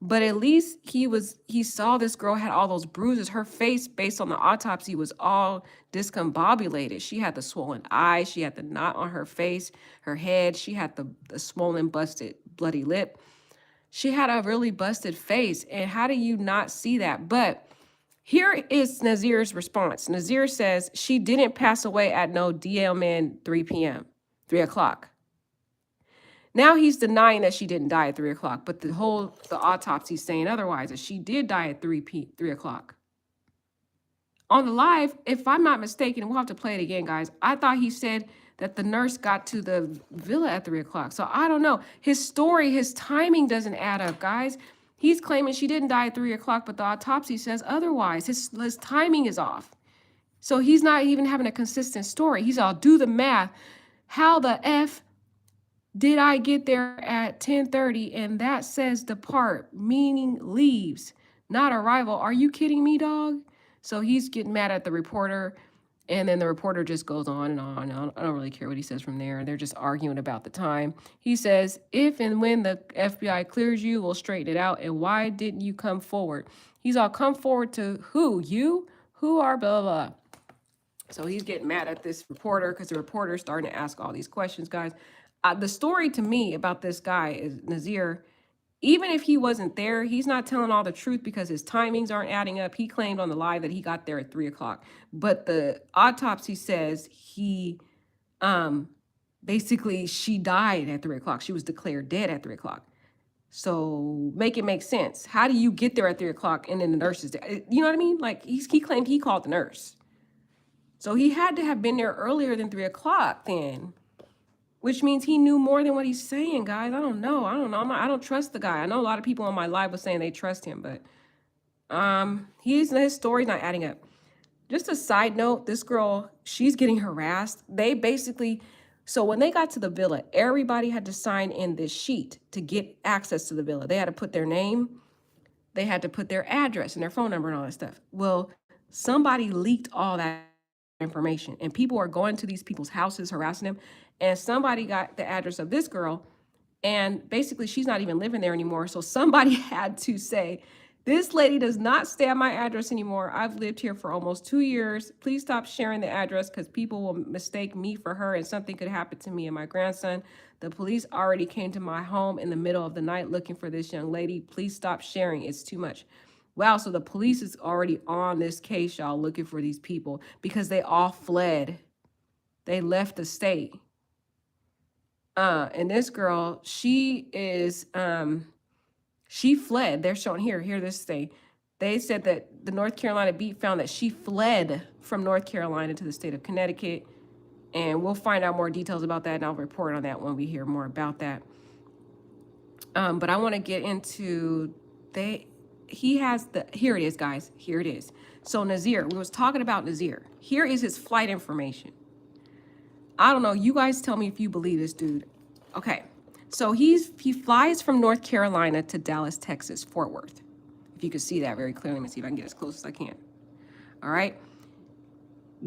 But at least he saw this girl had all those bruises. Her face, based on the autopsy, was all discombobulated. She had the swollen eye. She had the knot on her face, her head. She had the swollen, busted, bloody lip. She had a really busted face. And how do you not see that? But here is Nazir's response. Nazir says she didn't pass away at no DMN 3 p.m., 3 o'clock. Now he's denying that she didn't die at 3 o'clock, but the autopsy is saying otherwise, that she did die at 3 o'clock. On the live, if I'm not mistaken, we'll have to play it again, guys. I thought he said that the nurse got to the villa at 3 o'clock. So I don't know. His story, his timing doesn't add up, guys. He's claiming she didn't die at 3 o'clock, but the autopsy says otherwise. His timing is off. So he's not even having a consistent story. He's all, do the math. How the F did I get there at 10:30 and that says depart, meaning leaves, not arrival? Are you kidding me, dog? So he's getting mad at the reporter, and then the reporter just goes on and on. I don't really care what he says from there. They're just arguing about the time. He says, if and when the FBI clears you, we'll straighten it out. And why didn't you come forward? He's all, come forward to who? You? Who are blah, blah, blah. So he's getting mad at this reporter because the reporter's starting to ask all these questions, guys. The story to me about this guy is Nazir, even if he wasn't there, he's not telling all the truth because his timings aren't adding up. He claimed on the live that he got there at 3 o'clock, but the autopsy says basically she died at 3 o'clock. She was declared dead at 3 o'clock. So make it make sense. How do you get there at 3 o'clock and then the nurse is there? You know what I mean? Like he claimed he called the nurse. So he had to have been there earlier than 3 o'clock then. which means he knew more than what he's saying, guys. I don't know. I don't trust the guy. I know a lot of people on my live was saying they trust him, but his story's not adding up. Just a side note, this girl, she's getting harassed. They basically, so when they got to the villa, everybody had to sign in this sheet to get access to the villa. They had to put their name, they had to put their address and their phone number and all that stuff. Well, somebody leaked all that information, and people are going to these people's houses harassing them. And somebody got the address of this girl, and basically she's not even living there anymore. So somebody had to say, this lady does not stay at my address anymore. I've lived here for almost 2 years. Please stop sharing the address because people will mistake me for her and something could happen to me and my grandson. The police already came to my home in the middle of the night looking for this young lady. Please stop sharing. It's too much. Wow, so the police is already on this case, y'all, looking for these people because they all fled. They left the state. And this girl, she is, she fled. They're showing here this thing. They said that the North Carolina beat found that she fled from North Carolina to the state of Connecticut. And we'll find out more details about that, and I'll report on that when we hear more about that. But I want to get into, here it is, guys. Here it is. So Nazir, we was talking about Nazir. Here is his flight information. I don't know. You guys tell me if you believe this dude. Okay. So he flies from North Carolina to Dallas, Texas, Fort Worth. If you can see that very clearly. Let me see if I can get as close as I can. All right.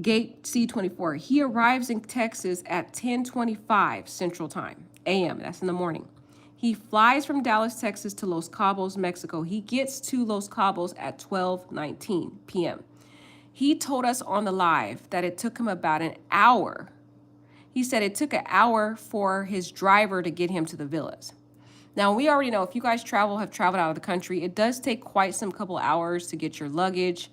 Gate C24. He arrives in Texas at 10:25 Central Time, a.m. That's in the morning. He flies from Dallas, Texas to Los Cabos, Mexico. He gets to Los Cabos at 12:19 p.m. He told us on the live that it took him about an hour. He said it took an hour for his driver to get him to the villas. Now, we already know if you guys have traveled out of the country, it does take quite some couple hours to get your luggage.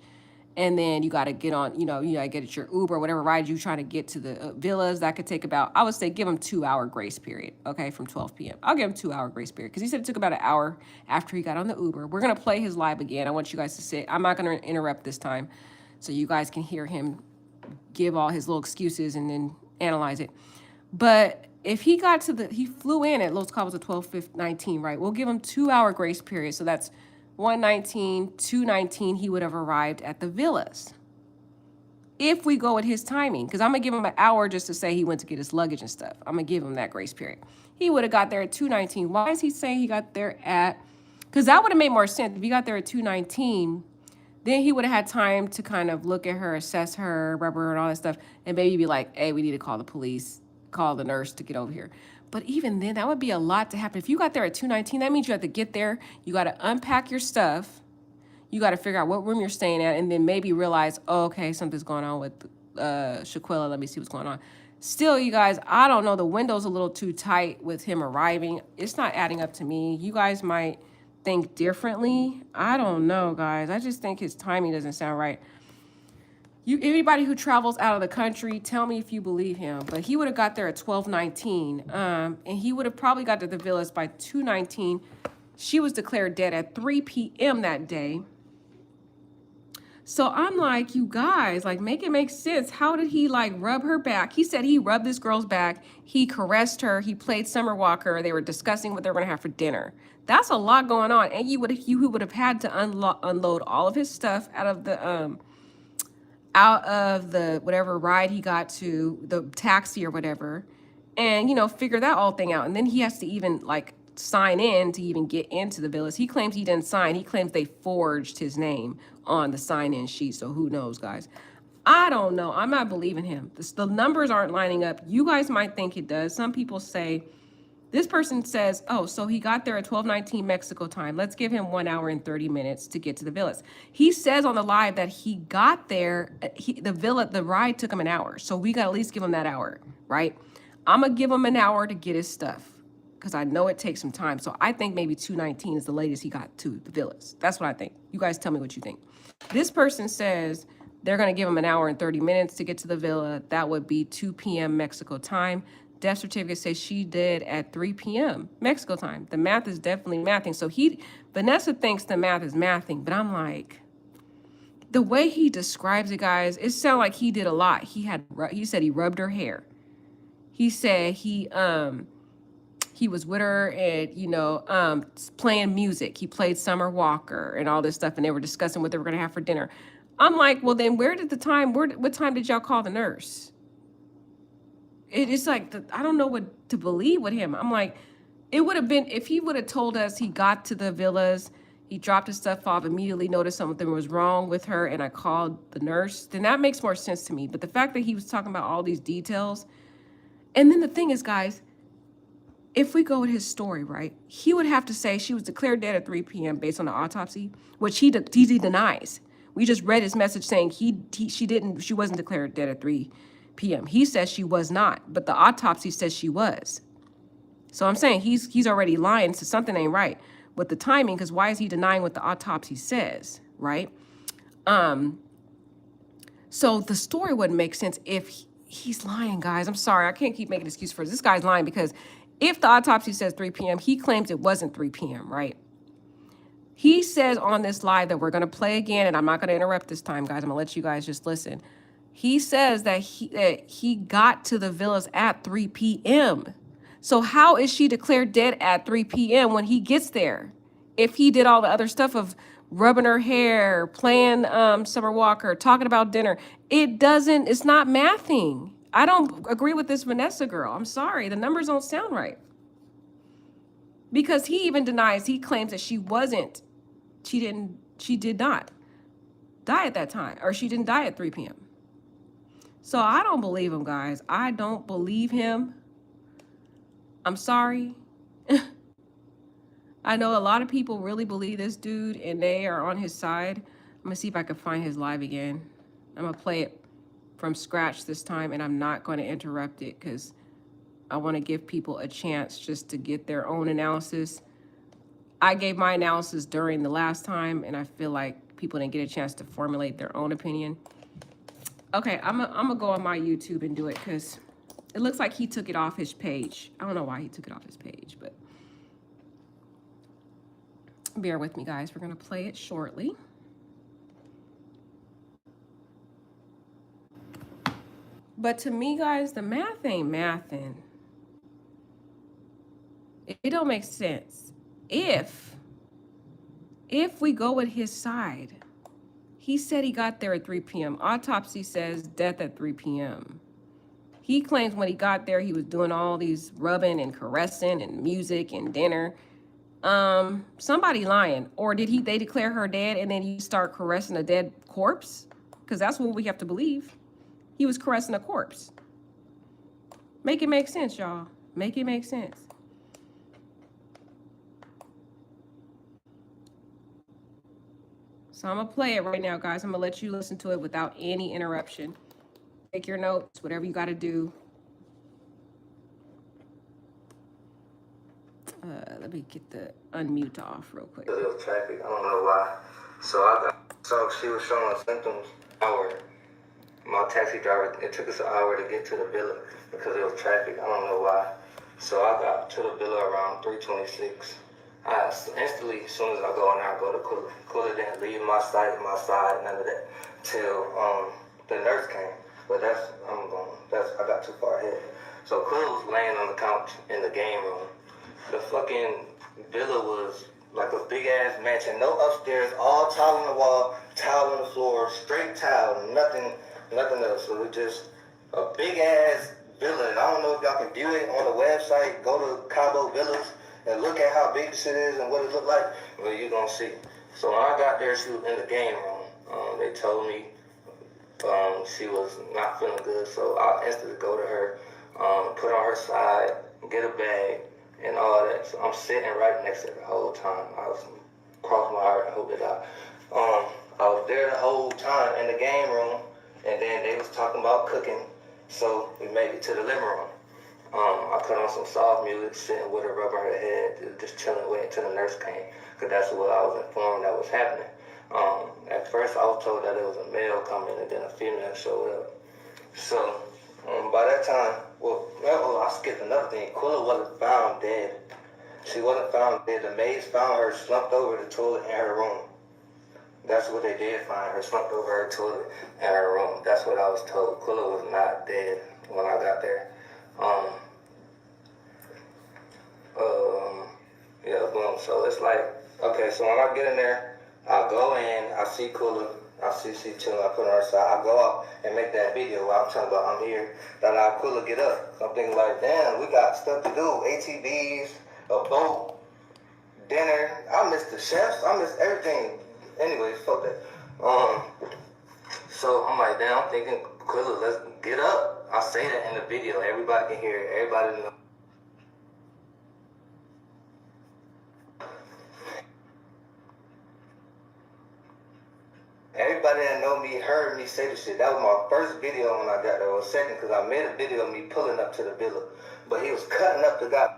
And then you got to get on, you got to get your Uber, whatever ride you're trying to get to the villas. That could take about, I would say, give him 2-hour grace period, okay, from 12 p.m. I'll give him 2-hour grace period because he said it took about an hour after he got on the Uber. We're going to play his live again. I want you guys to sit. I'm not going to interrupt this time so you guys can hear him give all his little excuses and then analyze it. But if he got to he flew in at Los Cabos at 12:19, right? We'll give him 2-hour grace period. So that's 1:19, 2:19, he would have arrived at the villas. If we go with his timing, because I'm going to give him an hour just to say he went to get his luggage and stuff. I'm going to give him that grace period. He would have got there at 2:19. Why is he saying he got there at, because that would have made more sense. If he got there at 2:19, then he would have had time to kind of look at her, assess her, rub her, and all that stuff, and maybe be like, hey, we need to call the police, call the nurse to get over here. But even then, that would be a lot to happen. If you got there at 2:19, that means you have to get there. You got to unpack your stuff. You got to figure out what room you're staying at, and then maybe realize, oh, okay, something's going on with Shanquella. Let me see what's going on. Still, you guys, I don't know. The window's a little too tight with him arriving. It's not adding up to me. You guys might think differently. I don't know, guys. I just think his timing doesn't sound right. Anybody who travels out of the country, tell me if you believe him. But he would have got there at 12:19, and he would have probably got to the villas by 2:19. She was declared dead at 3 p.m. that day. So I'm like, you guys, like, make it make sense. How did he, like, rub her back? He said he rubbed this girl's back. He caressed her. He played Summer Walker. They were discussing what they were going to have for dinner. That's a lot going on. And you would have had to unload all of his stuff out of the whatever ride he got to, the taxi or whatever, and, figure that all thing out. And then he has to even, like, sign in to even get into the villas. He claims he didn't sign. He claims they forged his name on the sign-in sheet. So who knows, guys? I don't know. I'm not believing him. The numbers aren't lining up. You guys might think it does. Some people say, this person says, oh, so he got there at 12:19 Mexico time. Let's give him 1 hour and 30 minutes to get to the villas. He says on the live that he got there, the ride took him an hour. So we got to at least give him that hour, right? I'm going to give him an hour to get his stuff because I know it takes some time. So I think maybe 2:19 is the latest he got to the villas. That's what I think. You guys tell me what you think. This person says they're going to give him an hour and 30 minutes to get to the villa. That would be 2 p.m. Mexico time. Death certificate says she did at 3 p.m. Mexico time. The math is definitely mathing. So Vanessa thinks the math is mathing, but I'm like, the way he describes it, guys, it sounds like he did a lot. He said he rubbed her hair. He said he was with her and, playing music. He played Summer Walker and all this stuff, and they were discussing what they were going to have for dinner. I'm like, well, then what time did y'all call the nurse? It's like, I don't know what to believe with him. I'm like, it would have been, if he would have told us he got to the villas, he dropped his stuff off, immediately noticed something was wrong with her, and I called the nurse, then that makes more sense to me. But the fact that he was talking about all these details, and then the thing is, guys, if we go with his story, right, he would have to say she was declared dead at 3 p.m. based on the autopsy, which he denies. We just read his message saying she wasn't declared dead at 3 p.m. He says she was not, but the autopsy says she was. So I'm saying he's already lying, so something ain't right with the timing, because why is he denying what the autopsy says, right? So the story wouldn't make sense if he's lying, guys. I'm sorry, I can't keep making excuses for this. This guy's lying, because if the autopsy says 3 p.m., he claims it wasn't 3 p.m., right? He says on this live that we're going to play again, and I'm not going to interrupt this time, guys. I'm going to let you guys just listen. He says that he got to the villas at 3 p.m. So how is she declared dead at 3 p.m. when he gets there? If he did all the other stuff of rubbing her hair, playing Summer Walker, talking about dinner, it's not mathing. I don't agree with this Vanessa girl. I'm sorry, the numbers don't sound right. Because he even denies, he claims that she did not die at that time, or she didn't die at 3 p.m. So I don't believe him, guys. I don't believe him. I'm sorry. I know a lot of people really believe this dude and they are on his side. I'm gonna see if I can find his live again. I'm gonna play it from scratch this time, and I'm not going to interrupt it because I want to give people a chance just to get their own analysis. I gave my analysis during the last time, and I feel like people didn't get a chance to formulate their own opinion. Okay, I'm gonna go on my YouTube and do it, because it looks like he took it off his page. I don't know why he took it off his page, but bear with me, guys. We're gonna play it shortly. But to me, guys, the math ain't mathing. It don't make sense. If we go with his side, he said he got there at 3 p.m. Autopsy says death at 3 p.m. He claims when he got there, he was doing all these rubbing and caressing and music and dinner. Somebody lying. Or did they declare her dead and then you start caressing a dead corpse? Because that's what we have to believe. He was caressing a corpse. Make it make sense, y'all. Make it make sense. So I'm going to play it right now, guys. I'm going to let you listen to it without any interruption. Take your notes, whatever you got to do. Let me get the unmute off real quick. It was traffic. I don't know why. So she was showing symptoms. My taxi driver, it took us an hour to get to the villa because it was traffic. I don't know why. So I got to the villa around 3:26. I instantly, as soon as I go in there, I go to Cooler. Cooler didn't leave my side, none of that, till the nurse came. But I got too far ahead. So Cooler was laying on the couch in the game room. The fucking villa was like a big ass mansion, no upstairs, all tile on the wall, tile on the floor, straight tile, nothing else. So it was just a big ass villa. I don't know if y'all can view it on the website. Go to Cabo Villas and look at how big shit is and what it looked like. Well, you're gonna see. So when I got there, she was in the game room. They told me she was not feeling good, so I instantly go to her, put on her side, get a bag, and all that. So I'm sitting right next to her the whole time. I was crossing my heart and hope it out. I was there the whole time in the game room, and then they was talking about cooking, so we made it to the living room. I put on some soft music, sitting with her, rubbing her head, just chilling, waiting until the nurse came, because that's what I was informed that was happening. At first, I was told that it was a male coming, and then a female showed up. So by that time, I skipped another thing. Quilla wasn't found dead. She wasn't found dead. The maids found her slumped over the toilet in her room. That's what they did find her, slumped over her toilet in her room. That's what I was told. Quilla was not dead when I got there. So when I get in there, I go in, I see Cooler, I see chilling, I put her on her side. I go out and make that video where I'm telling about I'm here. That I Cooler get up. So I'm thinking like, damn, we got stuff to do. ATVs, a boat, dinner. I missed the chefs. I missed everything. Anyways, fuck that. So I'm like, damn, I'm thinking, Cooler, let's get up. I say that in the video. Everybody can hear it. Everybody know. Everybody that know me heard me say the shit. That was my first video when I got there. Or second, because I made a video of me pulling up to the villa. But he was cutting up the guy.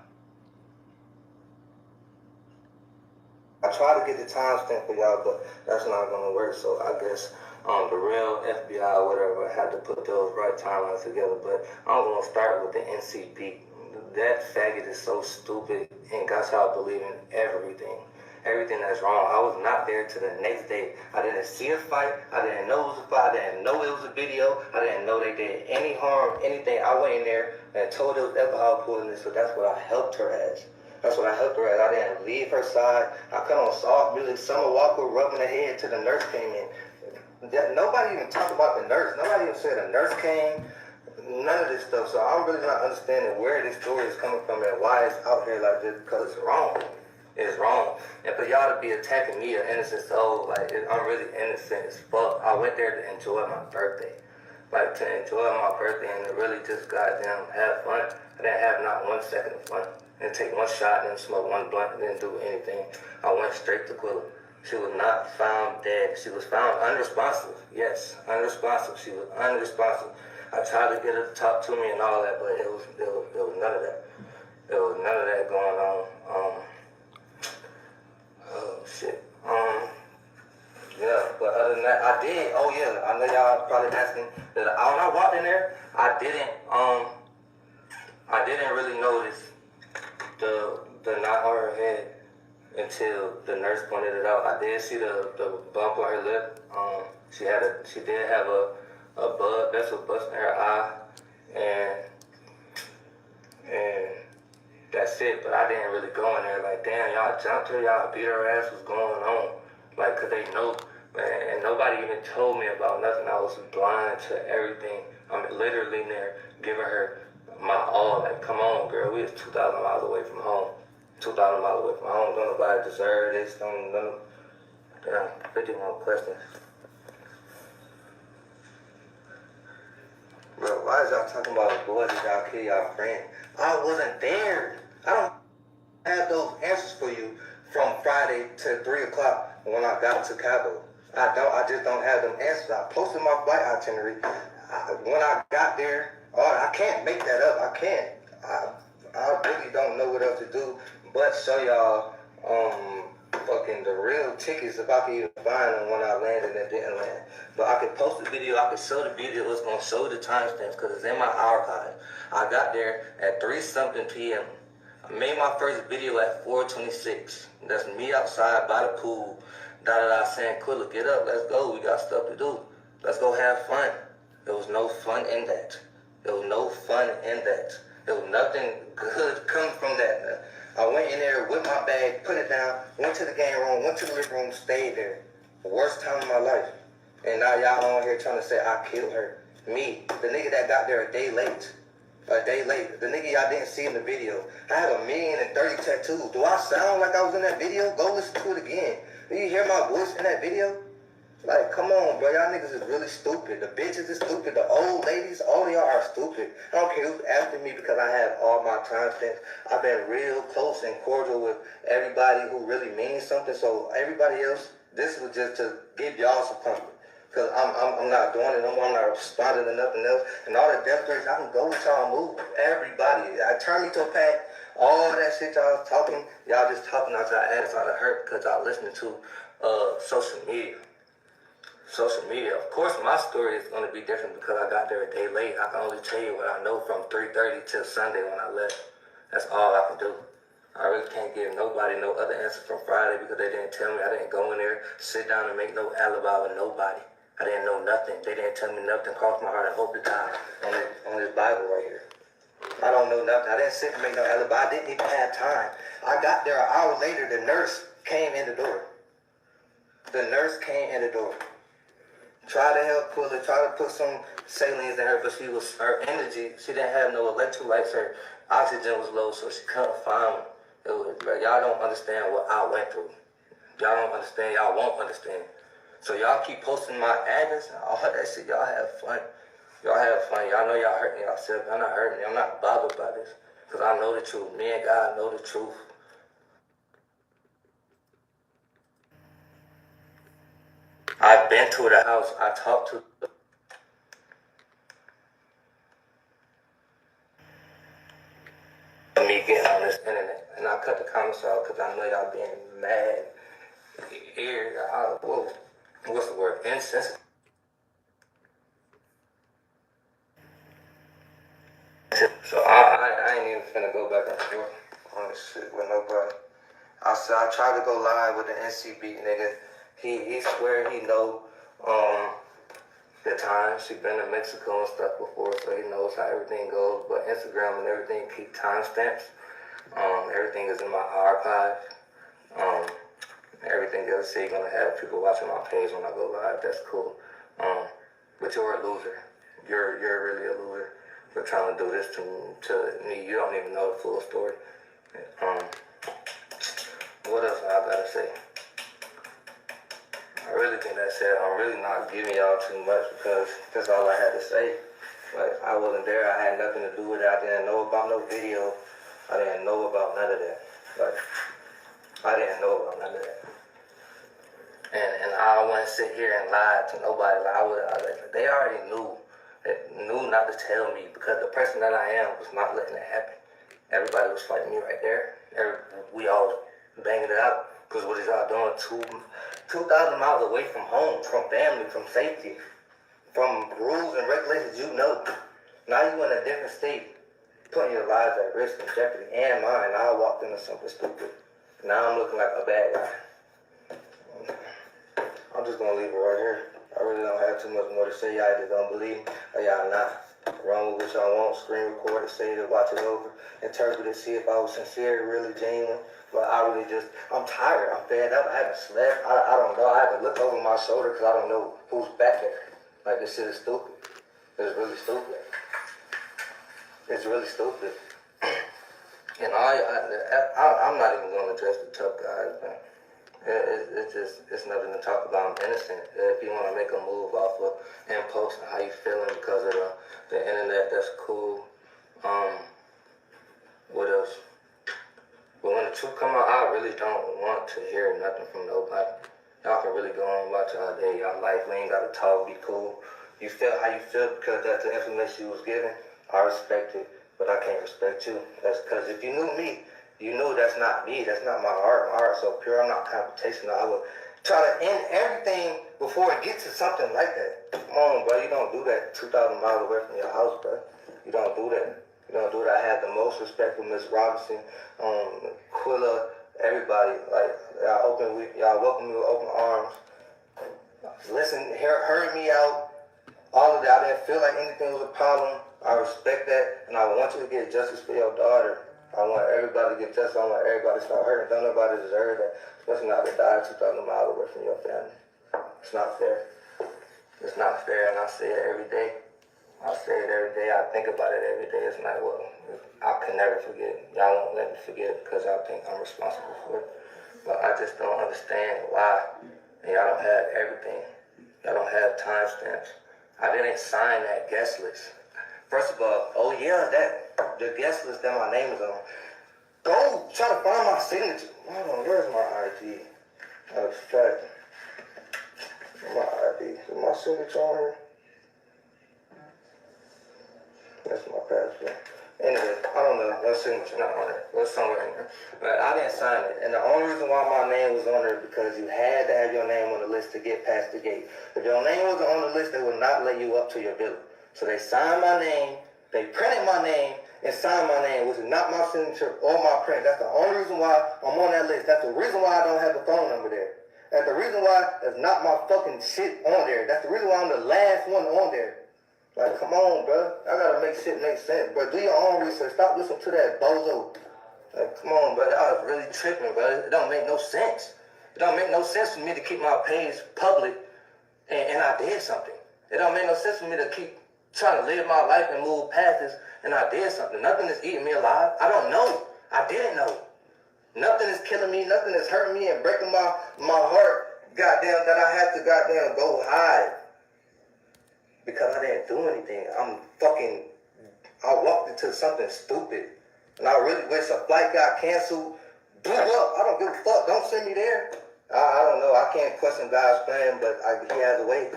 I try to get the timestamp for y'all, but that's not going to work. So I guess the real FBI or whatever had to put those right timelines together. But I'm going to start with the NCP. That faggot is so stupid and got y'all believing everything that's wrong. I was not there till the next day. I didn't see a fight. I didn't know it was a fight. I didn't know it was a video. I didn't know they did any harm, anything. I went in there and told her it was alcohol poisoning, so that's what I helped her as. That's what I helped her as. I didn't leave her side. I cut on soft music. Summer Walker rubbing her head till the nurse came in. Nobody even talked about the nurse. Nobody even said a nurse came. None of this stuff. So I'm really not understanding where this story is coming from and why it's out here like this, because it's wrong. It's wrong. And for y'all to be attacking me, an innocent soul, like, I'm really innocent as fuck. I went there to enjoy my birthday. Like, to enjoy my birthday and to really just goddamn have fun. I didn't have not 1 second of fun. Didn't take one shot, didn't smoke one blunt, didn't do anything. I went straight to Quilla. She was not found dead. She was found unresponsive. Yes, unresponsive. She was unresponsive. I tried to get her to talk to me and all that, but it was none of that. There was none of that going on. Oh shit. Yeah, but other than that, I did. Oh yeah, I know y'all probably asking that. When I walked in there, I didn't really notice the knot on her head until the nurse pointed it out. I did see the bump on her lip. She did have a blood vessel busting her eye, and that's it. But I didn't really go in there like, damn, y'all jumped her, y'all beat her ass, what's going on? Like, cause they know, man, and nobody even told me about nothing. I was blind to everything. I'm literally there giving her my all. Like, come on, girl, we was 2,000 miles away from home. 2,000 miles away from home. Don't nobody deserve this. Damn, 50 more questions. Bro, why is y'all talking about boy did y'all kill y'all friend? I wasn't there. I don't have those answers for you from Friday to 3 o'clock when I got to Cabo. I just don't have them answers. I posted my flight itinerary. When I got there, I can't make that up. I can't. I really don't know what else to do but show y'all fucking the real tickets if I could even find them when I landed and didn't land. But I could post the video, I could show the video, it's gonna show the timestamps because it's in my archive. I got there at 3-something p.m. I made my first video at 4:26. That's me outside by the pool, saying, Quilla, get up, let's go, we got stuff to do. Let's go have fun. There was no fun in that. There was no fun in that. There was nothing good coming from that. I went in there with my bag, put it down, went to the game room, went to the living room, stayed there. The worst time of my life. And now y'all on here trying to say I killed her. Me, the nigga that got there a day late. A day late. The nigga y'all didn't see in the video. I have 1,030,000 tattoos. Do I sound like I was in that video? Go listen to it again. Do you hear my voice in that video? Like, come on, bro. Y'all niggas is really stupid. The bitches is stupid. The old ladies, all of y'all are stupid. I don't care who's after me because I have all my timestamps. I've been real close and cordial with everybody who really means something. So everybody else, this was just to give y'all some comfort. Because I'm not doing it no more. I'm not responding to nothing else. And all the death threats, I can go with y'all move. Everybody. I turn me to a pack. All that shit y'all was talking, y'all just talking out your ass out of hurt because y'all listening to social media. Social media. Of course, my story is going to be different because I got there a day late. I can only tell you what I know from 3:30 till Sunday when I left. That's all I can do. I really can't give nobody no other answer from Friday because they didn't tell me. I didn't go in there, sit down and make no alibi with nobody. I didn't know nothing. They didn't tell me nothing. Cross my heart and hope to die on this Bible right here. I don't know nothing. I didn't sit and make no alibi. I didn't even have time. I got there an hour later. The nurse came in the door. The nurse came in the door. Tried to help pull it, tried to put some salines in her, but her energy, she didn't have no electrolytes, her oxygen was low, so she couldn't find them. It was, y'all don't understand what I went through. Y'all don't understand, y'all won't understand. So y'all keep posting my address and all that shit, y'all have fun. Y'all have fun. Y'all know y'all hurting yourself. Y'all not hurting me. I'm not bothered by this. Because I know the truth. Me and God know the truth. I've been to the house. I talked to me getting on this internet. And I cut the comments out because I know y'all being mad. Whoa. What's the word? Insensitive. So I ain't even finna go back and forth on this shit with nobody. I said I tried to go live with the NCB nigga. He swear he know the time. She been to Mexico and stuff before, so he knows how everything goes. But Instagram and everything keep timestamps. Everything is in my archive. Everything else, so you're gonna have people watching my page when I go live. That's cool. But you're a loser. You're really a loser for trying to do this to me. You don't even know the full story. What else I gotta say? I really think that's it. I'm really not giving y'all too much because that's all I had to say. Like, I wasn't there. I had nothing to do with it. I didn't know about no video. I didn't know about none of that. Like, I didn't know about none of that. And I wouldn't sit here and lie to nobody. They already knew not to tell me because the person that I am was not letting it happen. Everybody was fighting me right there. We all banging it out. Because what is y'all doing? 2,000 miles away from home, from family, from safety, from rules and regulations you know. Now you in a different state, putting your lives at risk and jeopardy and mine. Now I walked into something stupid. Now I'm looking like a bad guy. I'm just gonna leave it right here. I really don't have too much more to say. Y'all either don't believe me or y'all not. Run with what y'all want, screen record it, save it, watch it over, interpret it, see if I was sincere, really genuine. But I'm tired, I'm fed up, I haven't slept, I don't know, I have to look over my shoulder because I don't know who's back there. Like, this shit is stupid. It's really stupid. It's really stupid. And I'm not even going to address the tough guys, man. It's nothing to talk about. I'm innocent. If you want to make a move off of impulse and how you feeling because of the internet, that's cool. What else? But when the truth come out, I really don't want to hear nothing from nobody. Y'all can really go on about y'all day, y'all life. We ain't got to talk, be cool. You feel how you feel because that's the information you was given. I respect it, but I can't respect you. That's because if you knew me, you know that's not me. That's not my art. My art's so pure. I'm not computational. I would try to end everything before it gets to something like that. Come on, bro. You don't do that 2,000 miles away from your house, bro. You don't do that. You don't do that. I have the most respect for Miss Robinson, Quilla, everybody. Like, y'all welcome me with open arms. Listen, heard me out. All of that. I didn't feel like anything was a problem. I respect that, and I want you to get justice for your daughter. I want everybody to get justice. I want everybody to start hurting. Don't nobody deserve that. Especially not to die 2,000 miles away from your family. It's not fair. It's not fair, and I say it every day. I say it every day. I think about it every day. It's not, well, I can never forget. Y'all won't let me forget because y'all think I'm responsible for it. But I just don't understand why. And y'all don't have everything. Y'all don't have timestamps. I didn't sign that guest list. First of all, the guest list that my name is on. Go try to find my signature. Hold on, where's my ID? I'm distracted. My ID. Is my signature on here? That's my passport. Anyway, I don't know. No signature not on there. It's somewhere in there. But I didn't sign it. And the only reason why my name was on there because you had to have your name on the list to get past the gate. If your name wasn't on the list, they would not let you up to your villa. So they signed my name, they printed my name, and signed my name, which is not my signature or my print. That's the only reason why I'm on that list. That's the reason why I don't have the phone number there. That's the reason why there's not my fucking shit on there. That's the reason why I'm the last one on there. Like, come on, bro. I gotta make shit make sense, bro. Do your own research. Stop listening to that bozo. Like, come on, bro. I was really tripping, bro. It don't make no sense. It don't make no sense for me to keep my page public and I did something. It don't make no sense for me to keep trying to live my life and move past this and I did something. Nothing is eating me alive. I don't know. I didn't know. Nothing is killing me. Nothing is hurting me and breaking my heart. Goddamn, that I had to goddamn go hide because I didn't do anything. I walked into something stupid. And I really wish a flight got canceled, blew up. I don't give a fuck. Don't send me there. I don't know. I can't question God's plan, but he has a way.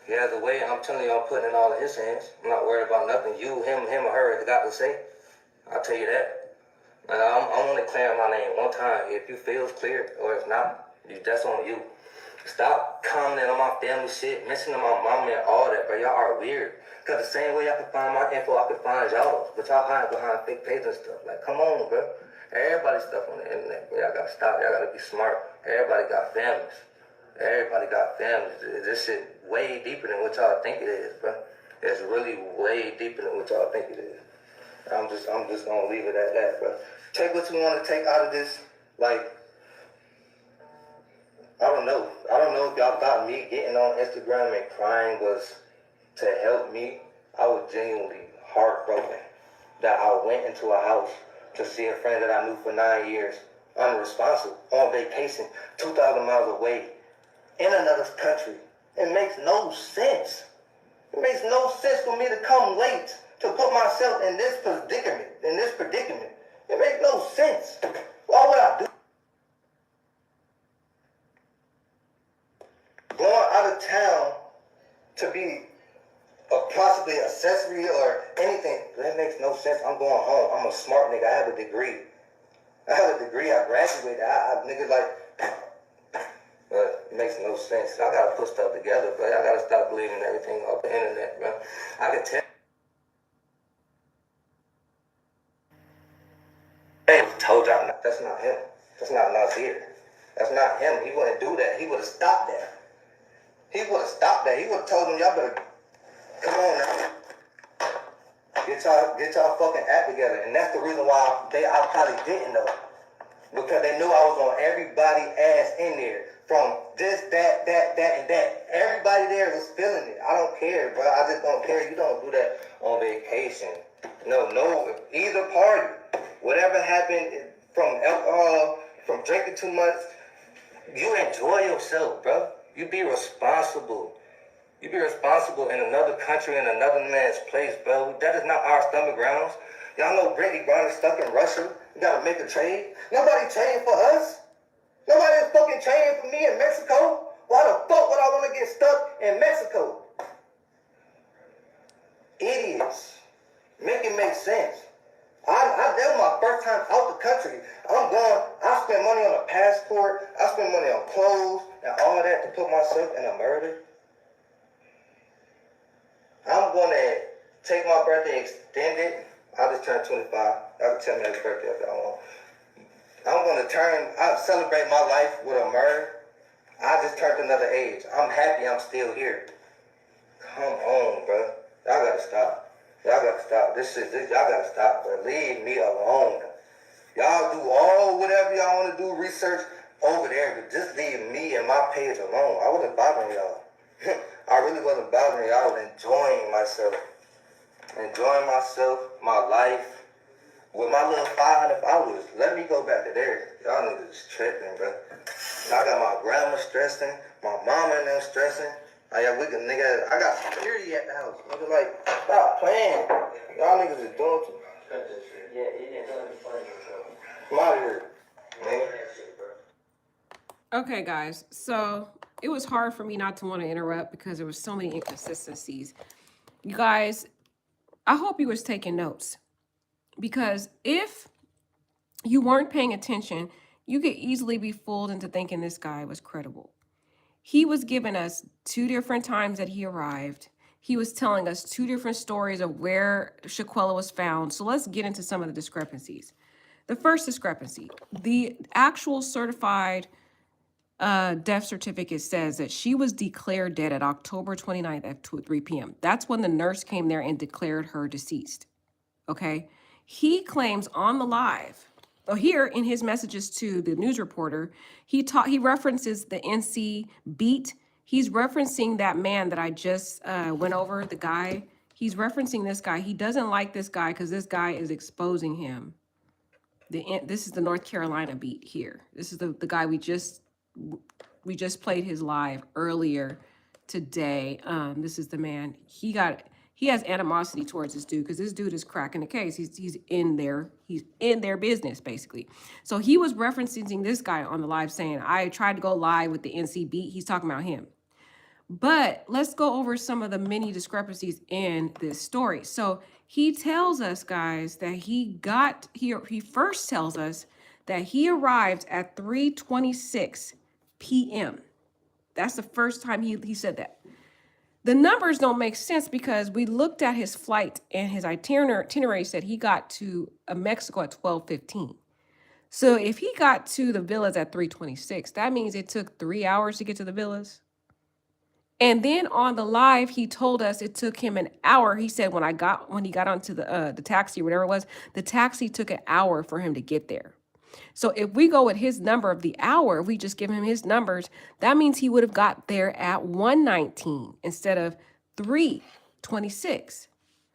He has a way. I'm telling you, I'm putting it all in his hands. I'm not worried about nothing. You, him or her has got to say. I'll tell you that. And I'm only clearing my name one time. If you feel it's clear or it's not, that's on you. Stop commenting on my family shit, mentioning my mama and all that, bro. Y'all are weird. Because the same way I can find my info, I can find y'all. But y'all hiding behind fake pages and stuff. Like, come on, bro. Everybody's stuff on the internet, bro. Y'all gotta stop. Y'all gotta be smart. Everybody got families. Everybody got families. This shit way deeper than what y'all think it is, bro. It's really way deeper than what y'all think it is. I'm just gonna leave it at that, bro. Take what you want to take out of this. Like, I don't know if y'all thought me getting on Instagram and crying was to help me. I was genuinely heartbroken that I went into a house to see a friend that I knew for 9 years, unresponsible, on vacation, 2,000 miles away, in another country. It makes no sense. It makes no sense for me to come late to put myself in this predicament. It makes no sense. Why would I do? Going out of town to be possibly accessory or anything, that makes no sense. I'm going home. I'm a smart nigga. I have a degree. I graduated. Nigga, like, but it makes no sense. I gotta put stuff together, but I gotta stop believing everything off the internet, bro. I can tell. I told y'all, that's not him. That's not Nasir. That's not him. He wouldn't do that. He would have stopped that. He would have told them, y'all better come on now. Get y'all fucking act together. And that's the reason why I probably didn't know. Because they knew I was on everybody's ass in there. From this, that, and that. Everybody there was feeling it. I don't care, bro. I just don't care. You don't do that on vacation. No, either party. Whatever happened from alcohol, from drinking too much, you enjoy yourself, bro. You be responsible. You be responsible in another country, in another man's place, bro. That is not our stomach grounds. Y'all know Brittany Griner stuck in Russia. You gotta make a trade. Nobody trading for us. Nobody is fucking trading for me in Mexico. Why the fuck would I want to get stuck in Mexico? Idiots. Make it make sense. That was my first time out the country. I spent money on a passport. I spent money on clothes and all that to put myself in a murder. I'm going to take my birthday extended. I just turned 25. Y'all can tell me happy birthday if y'all want. I'll celebrate my life with a murder. I just turned another age. I'm happy I'm still here. Come on, bro. Y'all gotta stop. Y'all gotta stop, bro. Leave me alone. Y'all do whatever y'all want to do, research over there, but just leave me and my page alone. I wasn't bothering y'all. I really wasn't bothering y'all. I was enjoying myself. My life. With my little 500 followers, let me go back to there. Y'all niggas tripping, bro. I got my grandma stressing, my mama and them stressing. I got security at the house. Nigga, like, stop playing. Y'all niggas is doing too. Yeah, it ain't gonna be funny. Come out of here, man. Okay, guys. So it was hard for me not to want to interrupt because there was so many inconsistencies. You guys, I hope you was taking notes. Because if you weren't paying attention, you could easily be fooled into thinking this guy was credible. He was giving us 2 different times that he arrived. He was telling us 2 different stories of where Shanquella was found. So let's get into some of the discrepancies. The first discrepancy, the actual certified death certificate says that she was declared dead at October 29th at 3 p.m. That's when the nurse came there and declared her deceased. Okay? He claims on the live here in his messages to the news reporter, he references the NC beat. He's referencing that man that I just went over, the guy. He's referencing this guy. He doesn't like this guy because this guy is exposing him. This is the North Carolina beat here. This is the guy we just played his live earlier today. This is the man. He has animosity towards this dude because this dude is cracking the case. He's in their business basically. So he was referencing this guy on the live saying, I tried to go live with the NC beat. He's talking about him. But let's go over some of the many discrepancies in this story. So he tells us, guys, that he first tells us that he arrived at 3:26 p.m. That's the first time he said that. The numbers don't make sense because we looked at his flight and his itinerary said he got to Mexico at 12:15. So if he got to the villas at 3:26, that means it took 3 hours to get to the villas. And then on the live, he told us it took him an hour. He said when he got onto the taxi, whatever it was, the taxi took an hour for him to get there. So if we go with his number of the hour, if we just give him his numbers, that means he would have got there at 1:19 instead of 3:26.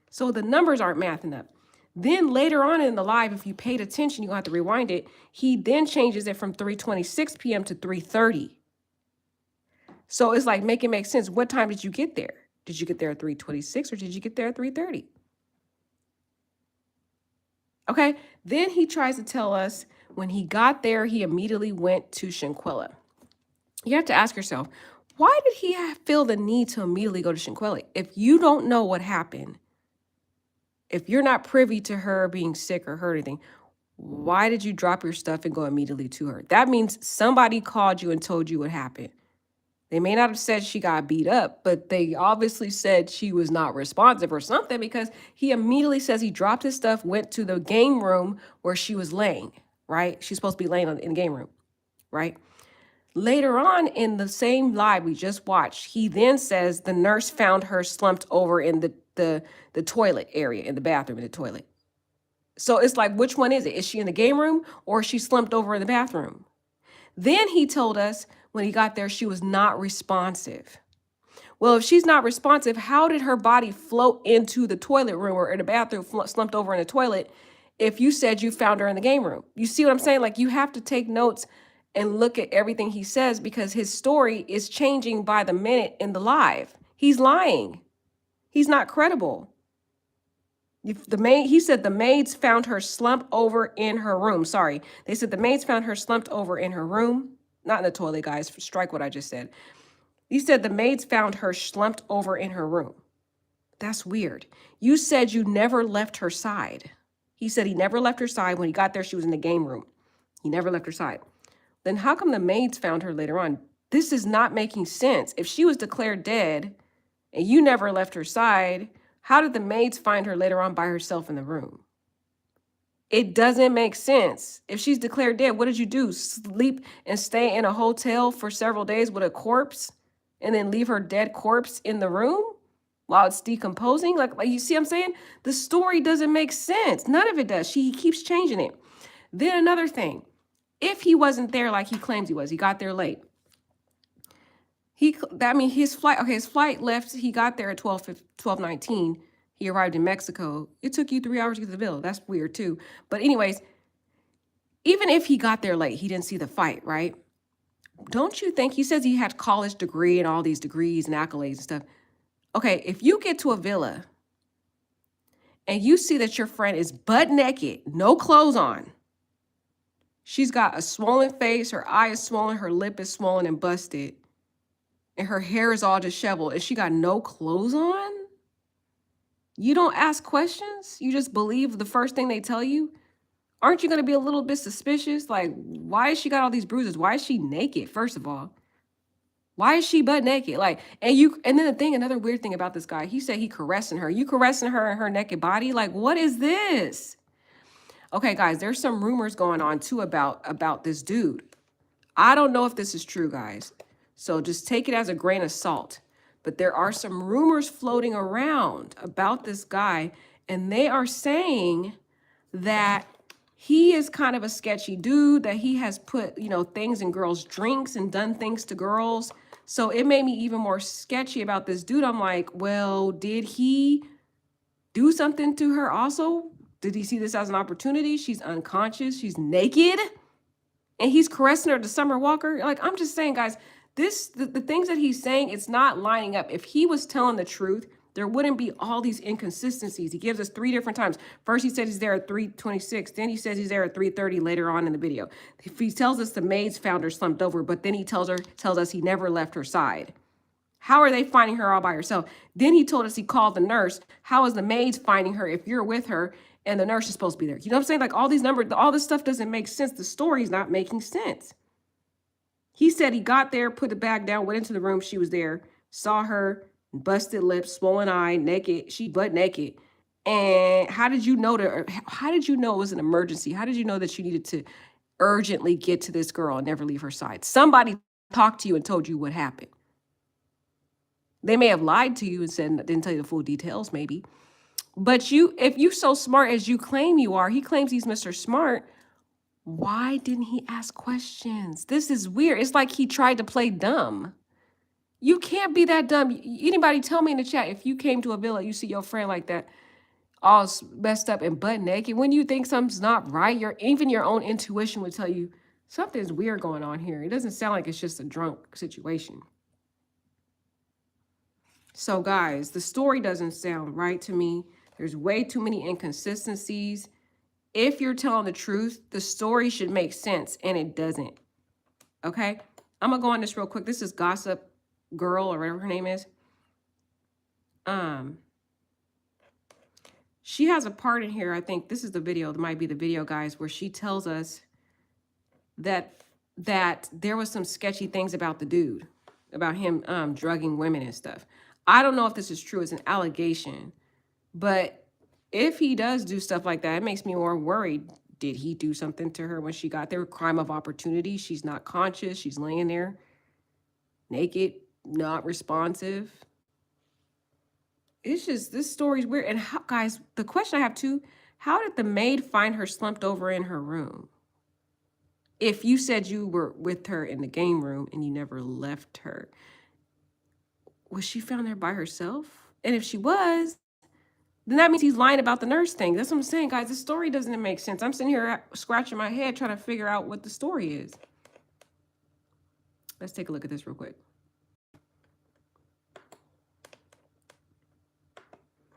So the numbers aren't mathing up. Then later on in the live, if you paid attention, you're going to have to rewind it. He then changes it from 3:26 p.m. to 3:30. So it's like, make it make sense. What time did you get there? Did you get there at 3:26 or did you get there at 3:30? Okay, then he tries to tell us when he got there, he immediately went to Shanquella. You have to ask yourself, why did he feel the need to immediately go to Shanquella? If you don't know what happened, if you're not privy to her being sick or hurt or anything, why did you drop your stuff and go immediately to her? That means somebody called you and told you what happened. They may not have said she got beat up, but they obviously said she was not responsive or something because he immediately says he dropped his stuff, went to the game room where she was laying, right? She's supposed to be laying in the game room, right? Later on in the same live we just watched, he then says the nurse found her slumped over in the toilet area, in the bathroom, in the toilet. So it's like, which one is it? Is she in the game room or is she slumped over in the bathroom? Then he told us when he got there, she was not responsive. Well, if she's not responsive, how did her body float into the toilet room or in the bathroom, slumped over in the toilet, if you said you found her in the game room? You see what I'm saying? Like, you have to take notes and look at everything he says because his story is changing by the minute in the live. He's lying. He's not credible. He said the maids found her slumped over in her room. Sorry. They said the maids found her slumped over in her room. Not in the toilet, guys. Strike what I just said. He said the maids found her slumped over in her room. That's weird. You said you never left her side. He said he never left her side. When he got there, she was in the game room. He never left her side. Then how come the maids found her later on? This is not making sense. If she was declared dead and you never left her side, how did the maids find her later on by herself in the room? It doesn't make sense. If she's declared dead, what did you do? Sleep and stay in a hotel for several days with a corpse and then leave her dead corpse in the room while it's decomposing? Like you see what I'm saying? The story doesn't make sense. None of it does. He keeps changing it. Then another thing, if he wasn't there like he claims he was, he got there late. His flight left, he got there at 12:19. He arrived in Mexico. It took you 3 hours to get to the villa. That's weird too. But anyways, even if he got there late, he didn't see the fight, right? Don't you think, he says he had a college degree and all these degrees and accolades and stuff. Okay, if you get to a villa and you see that your friend is butt naked, no clothes on, she's got a swollen face, her eye is swollen, her lip is swollen and busted, and her hair is all disheveled, and she got no clothes on? You don't ask questions? You just believe the first thing they tell you? Aren't you going to be a little bit suspicious? Like, why has she got all these bruises? Why is she naked, first of all? Why is she butt naked? Like, and then another weird thing about this guy, he said he caressing her. You caressing her in her naked body? Like, what is this? Okay, guys, there's some rumors going on too about this dude. I don't know if this is true, guys. So just take it as a grain of salt. But there are some rumors floating around about this guy, and they are saying that he is kind of a sketchy dude, that he has put, you know, things in girls' drinks and done things to girls. So it made me even more sketchy about this dude. I'm like, well, did he do something to her also? Did he see this as an opportunity? She's unconscious, she's naked, and he's caressing her to Summer Walker. Like, I'm just saying, guys, the things that he's saying, it's not lining up. If he was telling the truth, there wouldn't be all these inconsistencies. He gives us 3 different times. First, he said he's there at 3:26. Then he says he's there at 3:30 later on in the video. If he tells us the maids found her slumped over, but then he tells us he never left her side. How are they finding her all by herself? Then he told us he called the nurse. How is the maids finding her if you're with her and the nurse is supposed to be there? You know what I'm saying? Like, all these numbers, all this stuff doesn't make sense. The story's not making sense. He said he got there, put the bag down, went into the room. She was there, saw her, busted lips, swollen eye, naked. She butt naked. And how did you know it was an emergency? How did you know that you needed to urgently get to this girl and never leave her side? Somebody talked to you and told you what happened. They may have lied to you and said, didn't tell you the full details, maybe. But if you so smart as you claim you are, he claims he's Mr. Smart. Why didn't he ask questions? This is weird. It's like he tried to play dumb. You can't be that dumb. Anybody tell me in the chat, if you came to a villa, you see your friend like that, all messed up and butt naked, when you think something's not right, even your own intuition would tell you something's weird going on here. It doesn't sound like it's just a drunk situation. So guys, the story doesn't sound right to me. There's way too many inconsistencies. If you're telling the truth, the story should make sense, and it doesn't. Okay? I'm going to go on this real quick. This is Gossip Girl, or whatever her name is. She has a part in here, I think this is the video, it might be the video, guys, where she tells us that there was some sketchy things about the dude, about him drugging women and stuff. I don't know if this is true. It's an allegation. But if he does do stuff like that, it makes me more worried. Did he do something to her when she got there? Crime of opportunity. She's not conscious. She's laying there naked, not responsive. It's just, this story's weird. And how, guys, the question I have too, how did the maid find her slumped over in her room? If you said you were with her in the game room and you never left her, was she found there by herself? And if she was, then that means he's lying about the nurse thing. That's what I'm saying, guys. The story doesn't make sense. I'm sitting here scratching my head trying to figure out what the story is. Let's take a look at this real quick.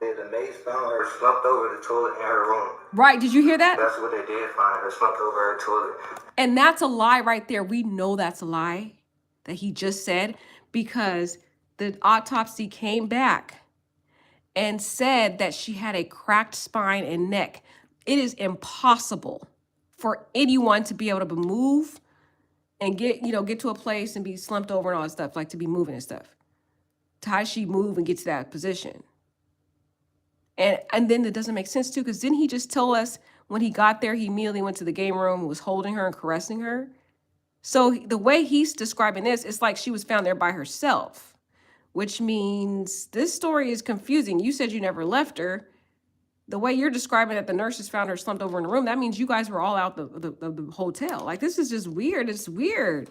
The maids found her slumped over the toilet in her room. Right. Did you hear that? That's what they did, find her slumped over her toilet. And that's a lie right there. We know that's a lie that he just said, because the autopsy came back and said that she had a cracked spine and neck. It is impossible for anyone to be able to move and get to a place and be slumped over and all that stuff, like to be moving and stuff. How does she move and get to that position? And then it doesn't make sense too, because didn't he just tell us when he got there, he immediately went to the game room and was holding her and caressing her? So the way he's describing this, it's like she was found there by herself, which means this story is confusing. You said you never left her. The way you're describing that the nurses found her slumped over in the room, that means you guys were all out the hotel. Like, this is just weird. It's weird.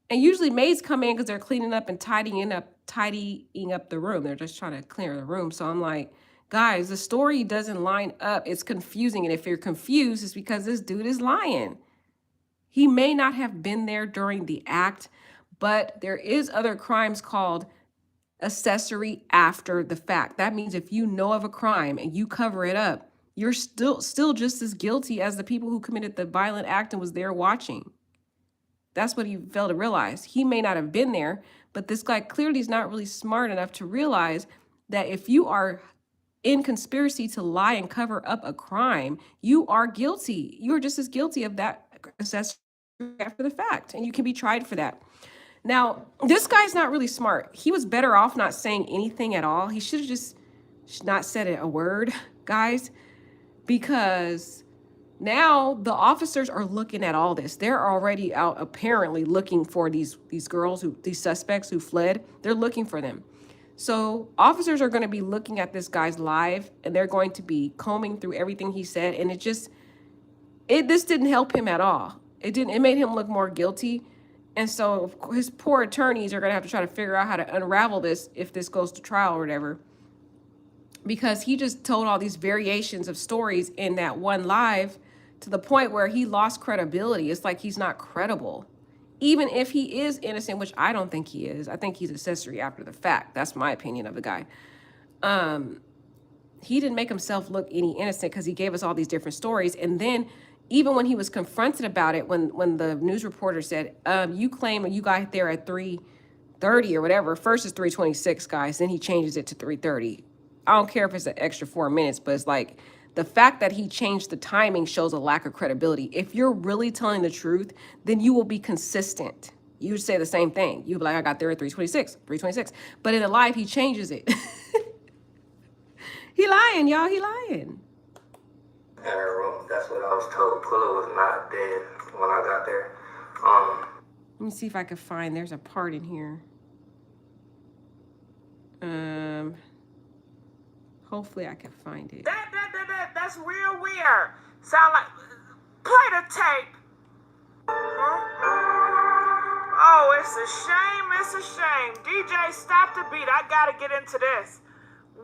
And usually maids come in because they're cleaning up and tidying up the room. They're just trying to clear the room. So I'm like, guys, the story doesn't line up. It's confusing. And if you're confused, it's because this dude is lying. He may not have been there during the act, but there is other crimes called accessory after the fact. That means if you know of a crime and you cover it up, you're still just as guilty as the people who committed the violent act and was there watching. That's what he failed to realize. He may not have been there, but this guy clearly is not really smart enough to realize that if you are in conspiracy to lie and cover up a crime, you are guilty. You are just as guilty of that accessory after the fact, and you can be tried for that. Now, this guy's not really smart. He was better off not saying anything at all. He should have just not said a word, guys, because now the officers are looking at all this. They're already out apparently looking for these girls, these suspects who fled. They're looking for them. So officers are going to be looking at this guy's live, and they're going to be combing through everything he said, and this didn't help him at all. It made him look more guilty. And so his poor attorneys are going to have to try to figure out how to unravel this if this goes to trial or whatever. Because he just told all these variations of stories in that one live to the point where he lost credibility. It's like he's not credible. Even if he is innocent, which I don't think he is. I think he's accessory after the fact. That's my opinion of the guy. He didn't make himself look any innocent because he gave us all these different stories. And then even when he was confronted about it, when the news reporter said, you claim you got there at 3:30 or whatever. First it's 3:26, guys. Then he changes it to 3:30. I don't care if it's an extra 4 minutes, but it's like the fact that he changed the timing shows a lack of credibility. If you're really telling the truth, then you will be consistent. You would say the same thing. You'd be like, I got there at 3:26. But in the live, he changes it. He lying, y'all. He lying. In her room. That's what I was told. Pulla was not dead when I got there. Let me see if I can find. There's a part in here. Hopefully I can find it. That's real weird. Sound like play the tape. Oh, it's a shame. It's a shame. DJ, stop the beat. I gotta get into this.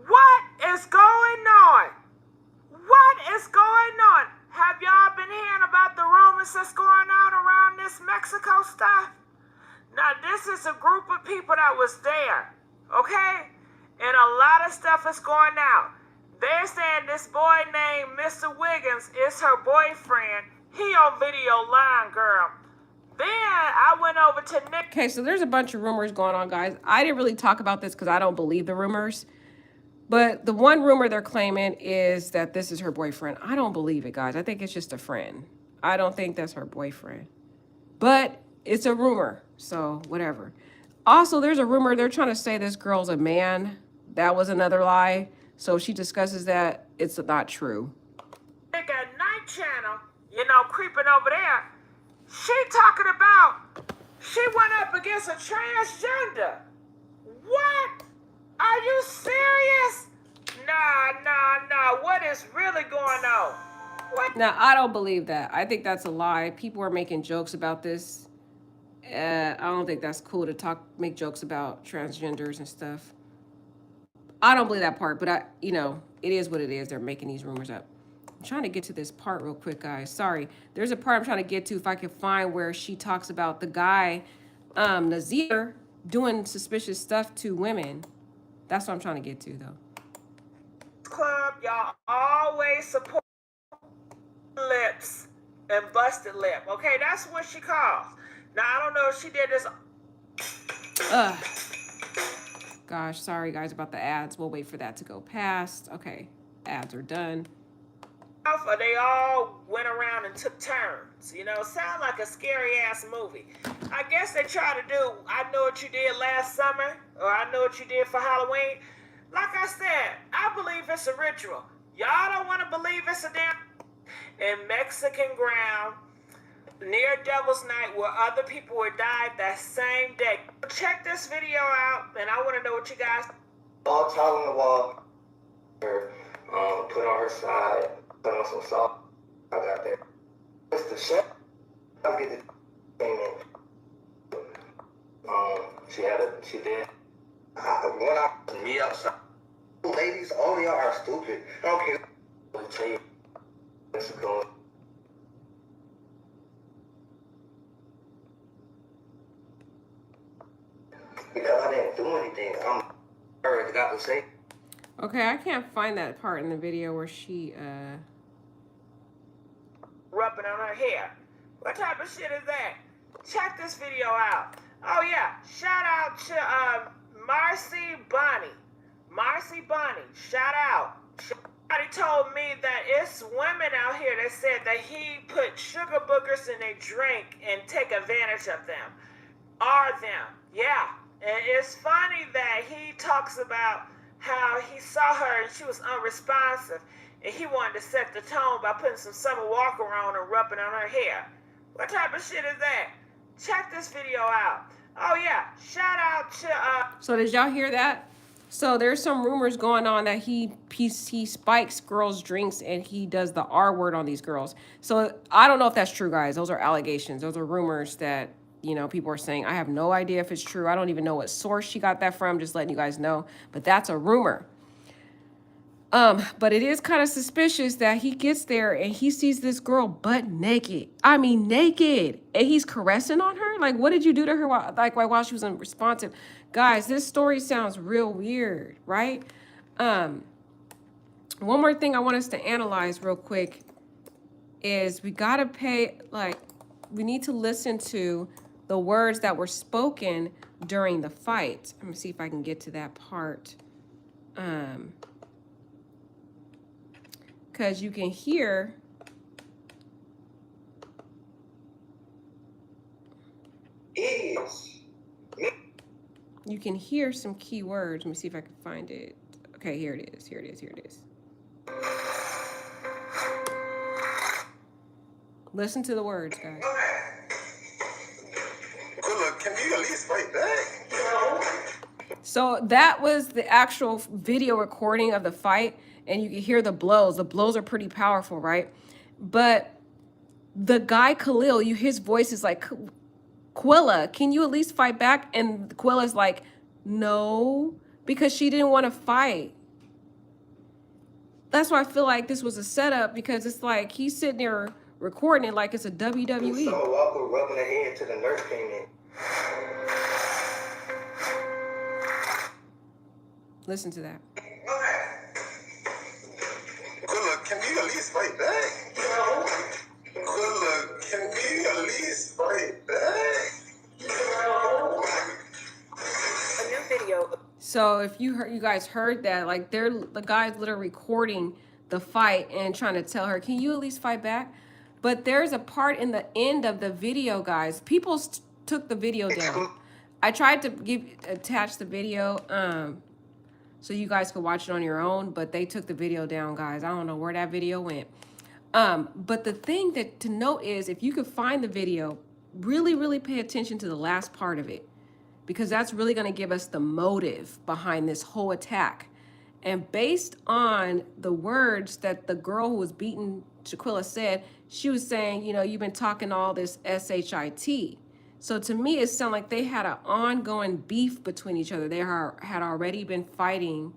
What is going on? What is going on? Have y'all been hearing about the rumors that's going on around this Mexico stuff? Now, this is a group of people that was there, okay? And a lot of stuff is going out. They're saying this boy named Mr. Wiggins is her boyfriend. He on video line, girl. Then I went over to Nick. Okay, so there's a bunch of rumors going on, guys. I didn't really talk about this because I don't believe the rumors. But the one rumor they're claiming is that this is her boyfriend. I don't believe it, guys. I think it's just a friend. I don't think that's her boyfriend. But it's a rumor, so whatever. Also, there's a rumor they're trying to say this girl's a man. That was another lie. So she discusses that. It's not true. Nick at Night Channel, creeping over there. She talking about she went up against a transgender. What? Are you serious? Nah. What is really going on? What? Now, I don't believe that. I think that's a lie. People are making jokes about this. I don't think that's cool to make jokes about transgenders and stuff. I don't believe that part, but it is what it is. They're making these rumors up. I'm trying to get to this part real quick, guys. Sorry. There's a part I'm trying to get to if I can find where she talks about the guy, Nazir, doing suspicious stuff to women. That's what I'm trying to get to, though. Club, y'all always support lips and busted lip. Okay, that's what she calls. Now, I don't know if she did this. Gosh, sorry, guys, about the ads. We'll wait for that to go past. Okay, ads are done. Or they all went around and took turns. Sound like a scary-ass movie. I guess they try to do, I know what you did last summer, or I know what you did for Halloween. Like I said, I believe it's a ritual. Y'all don't want to believe it's a damn... In Mexican ground, near Devil's Night, where other people were died that same day. Check this video out, and I want to know what you guys... All tile on the wall. Put on her side. Put on some salt. I got there. Mr. Chef. I'll get the thing in. She did. Me outside. Ladies, all of y'all are stupid. I don't care. I'll tell you. Mexico. Because I didn't do anything. I'm already got to say. Okay, I can't find that part in the video where she, rubbing on her hair. What type of shit is that? Check this video out. Oh, yeah. Shout out to, Marcy Bonnie. Marcy Bonnie. Shout out. Somebody told me that it's women out here that said that he put sugar boogers in their drink and take advantage of them. Are them. Yeah. And it's funny that he talks about how he saw her and she was unresponsive, and he wanted to set the tone by putting some Summer Walker on and rubbing on her hair. What type of shit is that? Check this video out. Oh yeah, shout out to So did y'all hear that? So there's some rumors going on that he spikes girls' drinks and he does the R word on these girls. So I don't know if that's true, guys. Those are allegations. Those are rumors that, you know, people are saying. I have no idea if it's true. I don't even know what source she got that from. Just letting you guys know. But that's a rumor. But it is kind of suspicious that he gets there and he sees this girl butt naked. I mean, naked. And he's caressing on her. Like, what did you do to her while she was unresponsive? Guys, this story sounds real weird, right? One more thing I want us to analyze real quick is we got to we need to listen to the words that were spoken during the fight. Let me see if I can get to that part. Because you can hear you can hear some key words. Let me see if I can find it. Okay, here it is. Here it is. Here it is. Listen to the words, guys. Can you at least fight back? So that was the actual video recording of the fight, and you can hear the blows. The blows are pretty powerful, right? But the guy Khalil, his voice is like, Quilla, can you at least fight back? And Quilla's like, no, because she didn't want to fight. That's why I feel like this was a setup, because it's like he's sitting there recording it like it's a WWE. It was so awkward rubbing her head till the nurse came in. Listen to that. Quilla, can we at least fight back? No. Quilla, can we at least fight back? No. A new video. So if you guys heard that, like the guy's literally recording the fight and trying to tell her, can you at least fight back? But there's a part in the end of the video, guys. People took the video down. I tried to attach the video so you guys could watch it on your own, but they took the video down, guys. I don't know where that video went. But the thing to note is, if you could find the video, really, really pay attention to the last part of it, because that's really going to give us the motive behind this whole attack. And based on the words that the girl who was beaten, Shanquella, said, she was saying, you know, you've been talking all this SHIT. So to me, it sounded like they had an ongoing beef between each other. They had already been fighting,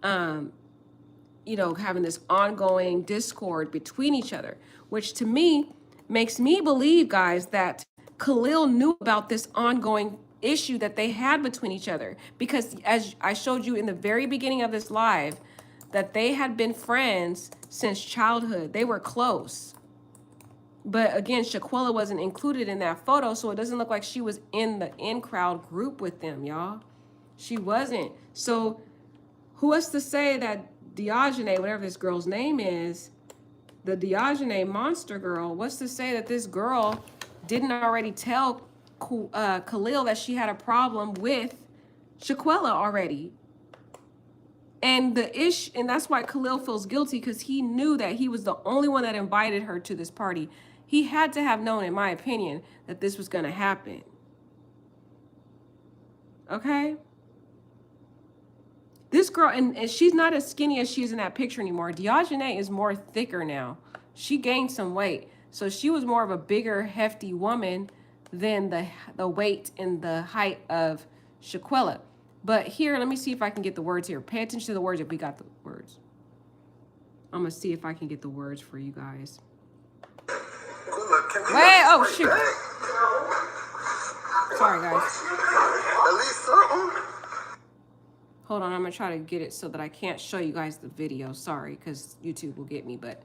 you know, having this ongoing discord between each other, which to me makes me believe, guys, that Khalil knew about this ongoing issue that they had between each other, because as I showed you in the very beginning of this live, that they had been friends since childhood. They were close. But again, Shanquella wasn't included in that photo, so it doesn't look like she was in the in-crowd group with them, y'all. She wasn't. So who was to say that Diogene, whatever this girl's name is, the Diogene monster girl, what's to say that this girl didn't already tell Khalil that she had a problem with Shanquella already? And and that's why Khalil feels guilty, because he knew that he was the only one that invited her to this party. He had to have known, in my opinion, that this was going to happen. Okay? This girl, and she's not as skinny as she is in that picture anymore. Diogene is more thicker now. She gained some weight. So she was more of a bigger, hefty woman than the weight and the height of Shanquella. But here, let me see if I can get the words here. Pay attention to the words if we got the words. I'm going to see if I can get the words for you guys. Wait, oh, shoot. Sorry, guys. At least something. Hold on, I'm going to try to get it so that I can't show you guys the video. Sorry, because YouTube will get me, but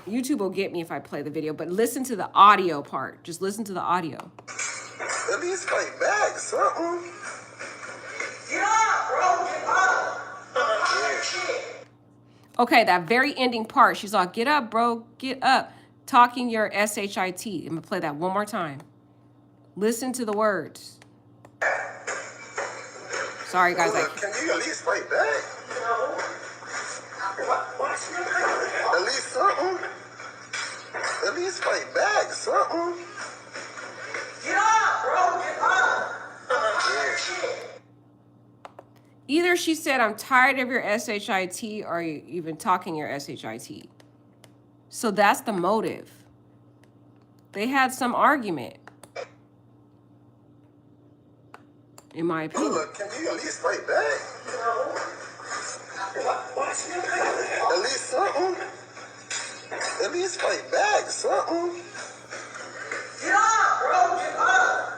YouTube will get me if I play the video. But listen to the audio part. Just listen to the audio. At least fight back, something. Get up, bro. Get up. Okay, that very ending part. She's like, get up, bro. Get up. Talking your SHIT. I'm going to play that one more time. Listen to the words. Sorry, guys. Can you at least fight back? No. At least something. At least fight back, something. Get up, bro. Get up. Either she said, I'm tired of your SHIT, or you even talking your SHIT. So that's the motive. They had some argument, in my opinion. Look, can you at least fight back? At least something. At least fight back, something. Get up, bro. Get up.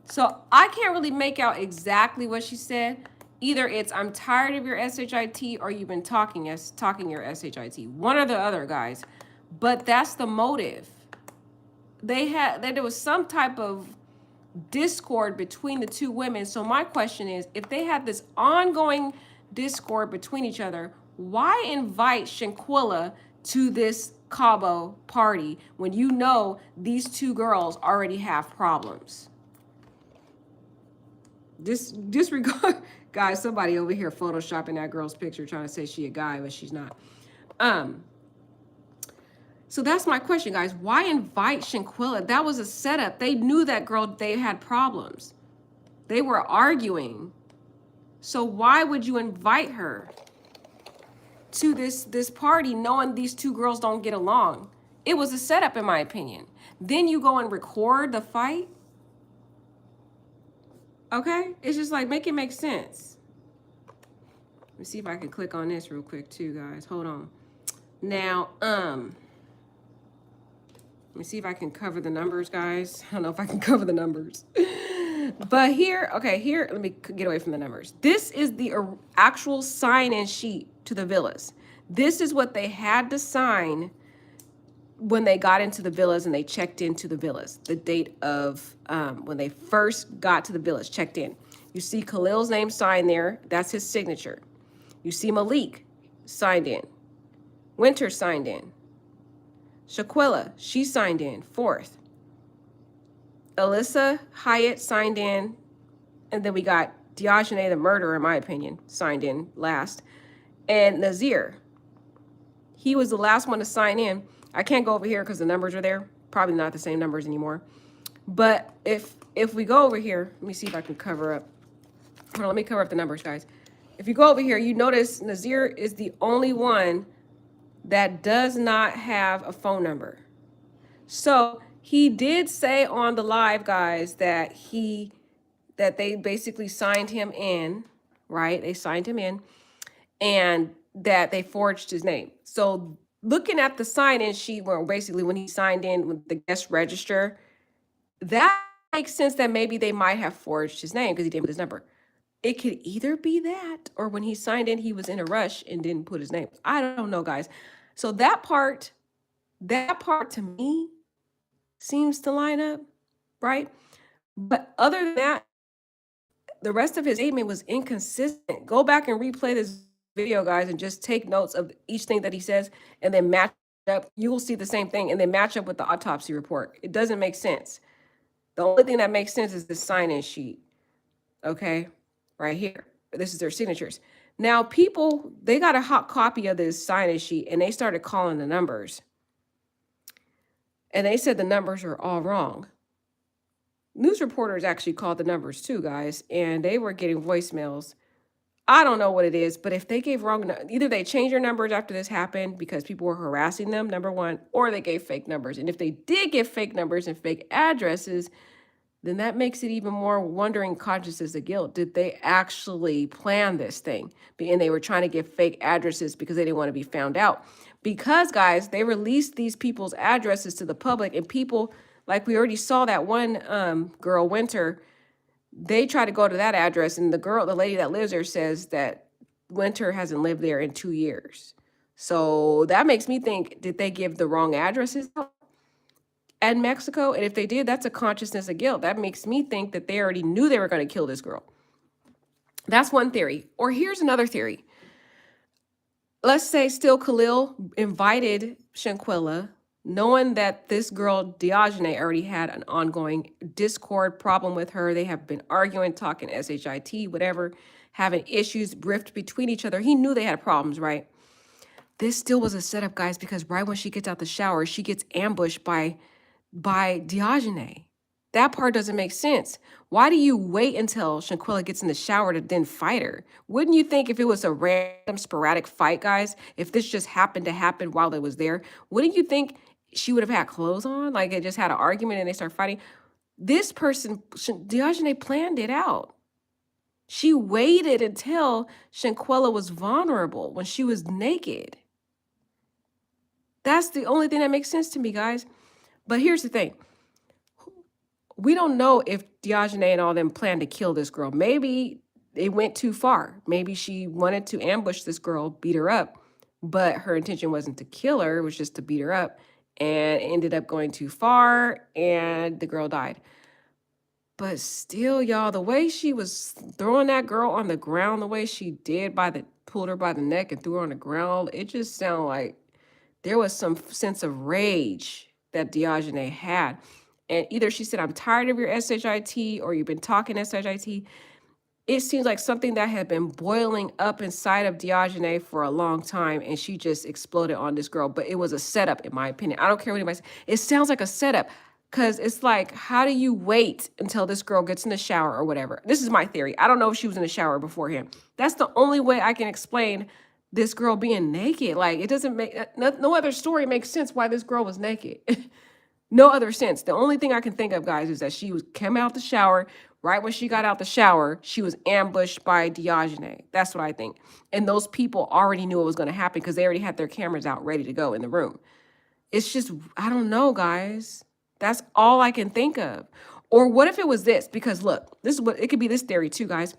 So I can't really make out exactly what she said. Either it's I'm tired of your SHIT, or you've been talking your SHIT. One or the other, guys. But that's the motive. There was some type of discord between the two women. So my question is, if they had this ongoing discord between each other, why invite Shanquella to this Cabo party when you know these two girls already have problems? Disregard, guys, somebody over here photoshopping that girl's picture trying to say she a guy, but she's not. So that's my question, guys. Why invite Shanquella? That was a setup. They knew that girl, they had problems. They were arguing. So why would you invite her to this party knowing these two girls don't get along? It was a setup, in my opinion. Then you go and record the fight. Okay? It's just like, make it make sense. Let me see if I can click on this real quick too, guys. Hold on. Now, let me see if I can cover the numbers, guys. I don't know if I can cover the numbers. But here, okay, here, let me get away from the numbers. This is the actual sign-in sheet to the villas. This is what they had to sign when they got into the villas and they checked into the villas. The date of when they first got to the villas, checked in. You see Khalil's name signed there. That's his signature. You see Malik signed in. Winter signed in. Shanquella, she signed in, 4th. Alyssa Hyatt signed in. And then we got Diogene, the murderer, in my opinion, signed in last. And Nazir, he was the last one to sign in. I can't go over here because the numbers are there. Probably not the same numbers anymore. But if we go over here, let me see if I can cover up. Hold on, let me cover up the numbers, guys. If you go over here, you notice Nazir is the only one that does not have a phone number. So he did say on the live, guys, that they basically signed him in, right? They signed him in, and that they forged his name. So looking at the sign-in sheet, where basically when he signed in with the guest register, that makes sense that maybe they might have forged his name because he didn't put his number. It could either be that, or when he signed in, he was in a rush and didn't put his name. I don't know, guys. So that part to me seems to line up, right? But other than that, the rest of his statement was inconsistent. Go back and replay this video, guys, and just take notes of each thing that he says and then match up. You will see the same thing and then match up with the autopsy report. It doesn't make sense. The only thing that makes sense is the sign-in sheet, okay? Right here. This is their signatures. Now, people, they got a hot copy of this sign-in sheet and they started calling the numbers. And they said the numbers are all wrong. News reporters actually called the numbers too, guys, and they were getting voicemails. I don't know what it is, but if they gave wrong, either they changed their numbers after this happened because people were harassing them, number one, or they gave fake numbers. And if they did give fake numbers and fake addresses, then that makes it even more wondering consciousness of guilt. Did they actually plan this thing? And they were trying to give fake addresses because they didn't want to be found out. Because, guys, they released these people's addresses to the public, and people, like we already saw that one girl, Winter, they try to go to that address, and the lady that lives there says that Winter hasn't lived there in 2 years. So that makes me think, did they give the wrong addresses out at Mexico? And if they did, that's a consciousness of guilt. That makes me think that they already knew they were going to kill this girl. That's one theory. Or here's another theory. Let's say still Khalil invited Shanquella, knowing that this girl, Diogene, already had an ongoing discord problem with her. They have been arguing, talking SHIT, whatever, having issues, rift between each other. He knew they had problems, right? This still was a setup, guys, because right when she gets out the shower, she gets ambushed by Diogene. That part doesn't make sense. Why do you wait until Shanquella gets in the shower to then fight her? Wouldn't you think if it was a random sporadic fight, guys, if this just happened to happen while it was there, wouldn't you think she would have had clothes on? Like they just had an argument and they start fighting? This person, Diogene, planned it out. She waited until Shanquella was vulnerable when she was naked. That's the only thing that makes sense to me, guys. But here's the thing. We don't know if Diogene and all them planned to kill this girl. Maybe they went too far. Maybe she wanted to ambush this girl, beat her up, but her intention wasn't to kill her, it was just to beat her up, and it ended up going too far, and the girl died. But still, y'all, the way she was throwing that girl on the ground, the way she did pulled her by the neck and threw her on the ground, it just sounded like there was some sense of rage that Diogene had. And either she said, I'm tired of your SHIT, or you've been talking SHIT. It seems like something that had been boiling up inside of Diogene for a long time, and she just exploded on this girl. But it was a setup, in my opinion. I don't care what anybody says. It sounds like a setup, because it's like, how do you wait until this girl gets in the shower or whatever? This is my theory. I don't know if she was in the shower beforehand. That's the only way I can explain this girl being naked. Like, it doesn't make, no other story makes sense why this girl was naked. No other sense. The only thing I can think of, guys, is that she came out the shower. Right when she got out the shower, she was ambushed by Diogene. That's what I think. And those people already knew it was going to happen because they already had their cameras out ready to go in the room. It's just, I don't know, guys. That's all I can think of. Or what if it was this? Because look, this is what it could be. This theory too, guys.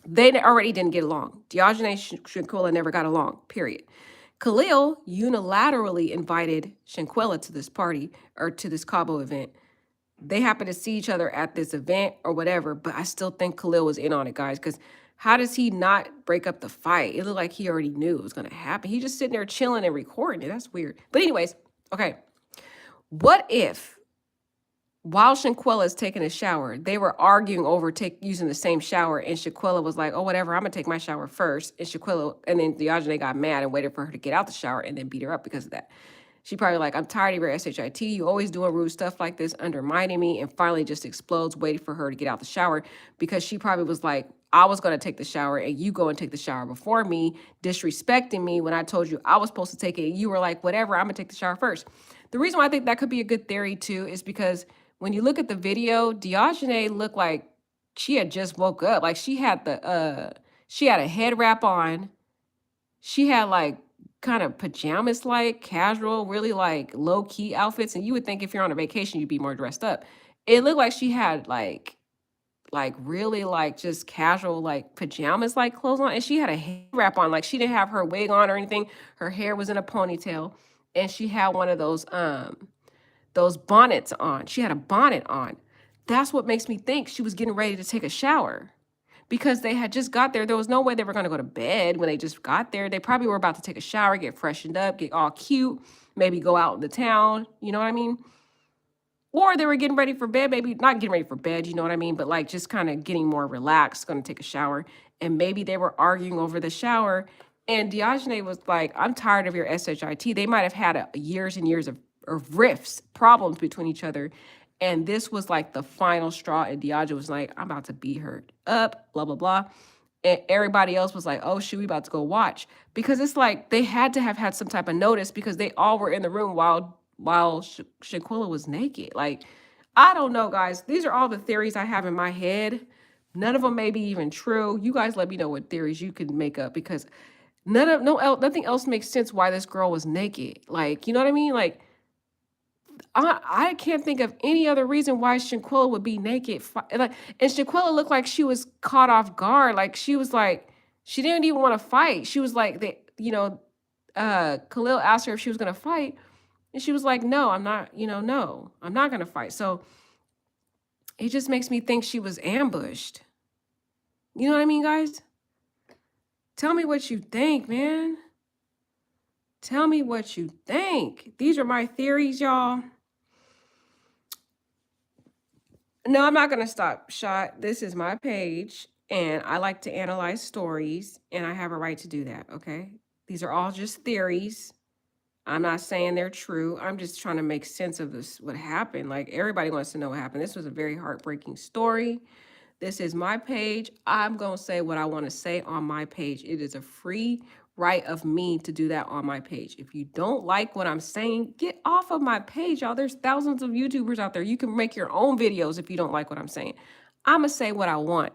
They already didn't get along. Diogene and Shanquella never got along, period. Khalil unilaterally invited Shanquella to this party or to this Cabo event. They happened to see each other at this event or whatever, but I still think Khalil was in on it, guys, because how does he not break up the fight? It looked like he already knew it was going to happen. He just sitting there chilling and recording it. That's weird. But anyways, okay. What if while Shanquella is taking a shower, they were arguing over using the same shower, and Shanquella was like, oh, whatever, I'm going to take my shower first. And then Diogene got mad and waited for her to get out the shower and then beat her up because of that. She probably like, I'm tired of your SHIT. You always doing rude stuff like this, undermining me, and finally just explodes, waiting for her to get out the shower because she probably was like, I was going to take the shower and you go and take the shower before me, disrespecting me when I told you I was supposed to take it. You were like, whatever, I'm going to take the shower first. The reason why I think that could be a good theory too is because when you look at the video, Diogene looked like she had just woke up. Like she had she had a head wrap on. She had like kind of pajamas, like casual, really like low key outfits. And you would think if you're on a vacation, you'd be more dressed up. It looked like she had like really like just casual, like pajamas, like clothes on. And she had a hair wrap on, like she didn't have her wig on or anything. Her hair was in a ponytail. And she had one of those bonnets on. She had a bonnet on. That's what makes me think she was getting ready to take a shower. Because they had just got there. There was no way they were going to go to bed when they just got there. They probably were about to take a shower, get freshened up, get all cute, maybe go out in the town. You know what I mean? Or they were getting ready for bed, maybe not getting ready for bed, you know what I mean? But like just kind of getting more relaxed, going to take a shower. And maybe they were arguing over the shower. And Diogene was like, I'm tired of your SHIT. They might have had years and years of rifts, problems between each other. And this was like the final straw. And Diogene was like, I'm about to beat her up, blah, blah, blah. And everybody else was like, oh, shoot, we about to go watch. Because it's like they had to have had some type of notice because they all were in the room while Shanquella was naked. Like, I don't know, guys. These are all the theories I have in my head. None of them may be even true. You guys let me know what theories you can make up because nothing else makes sense why this girl was naked. Like, you know what I mean? Like, I can't think of any other reason why Shanquella would be naked. And Shanquella looked like she was caught off guard. Like she was like, she didn't even want to fight. She was like, Khalil asked her if she was going to fight. And she was like, no, I'm not, no, I'm not going to fight. So it just makes me think she was ambushed. You know what I mean, guys? Tell me what you think, man. Tell me what you think. These are my theories, y'all. No, I'm not going to stop shot. This is my page, and I like to analyze stories, and I have a right to do that, okay? These are all just theories. I'm not saying they're true. I'm just trying to make sense of this, what happened. Like, everybody wants to know what happened. This was a very heartbreaking story. This is my page. I'm going to say what I want to say on my page. It is a free right of me to do that on my page. If you don't like what I'm saying, get off of my page, y'all. There's thousands of YouTubers out there. You can make your own videos if you don't like what I'm saying. I'm going to say what I want.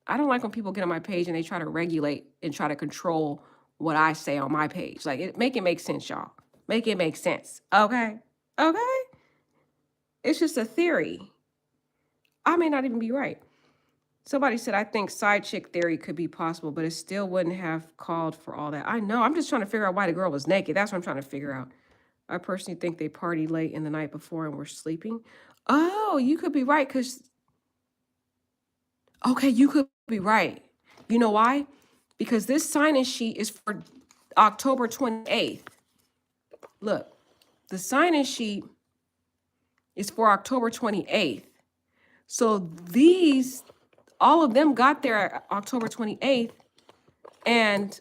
I don't like when people get on my page and they try to regulate and try to control what I say on my page. Like, make it make sense, y'all. Make it make sense. Okay? Okay? It's just a theory. I may not even be right. Somebody said, I think side chick theory could be possible, but it still wouldn't have called for all that. I know. I'm just trying to figure out why the girl was naked. That's what I'm trying to figure out. I personally think they partied late in the night before and were sleeping. Oh, you could be right because, okay, you could be right. You know why? Because this sign-in sheet is for October 28th. Look, the sign-in sheet is for October 28th. So all of them got there October 28th, and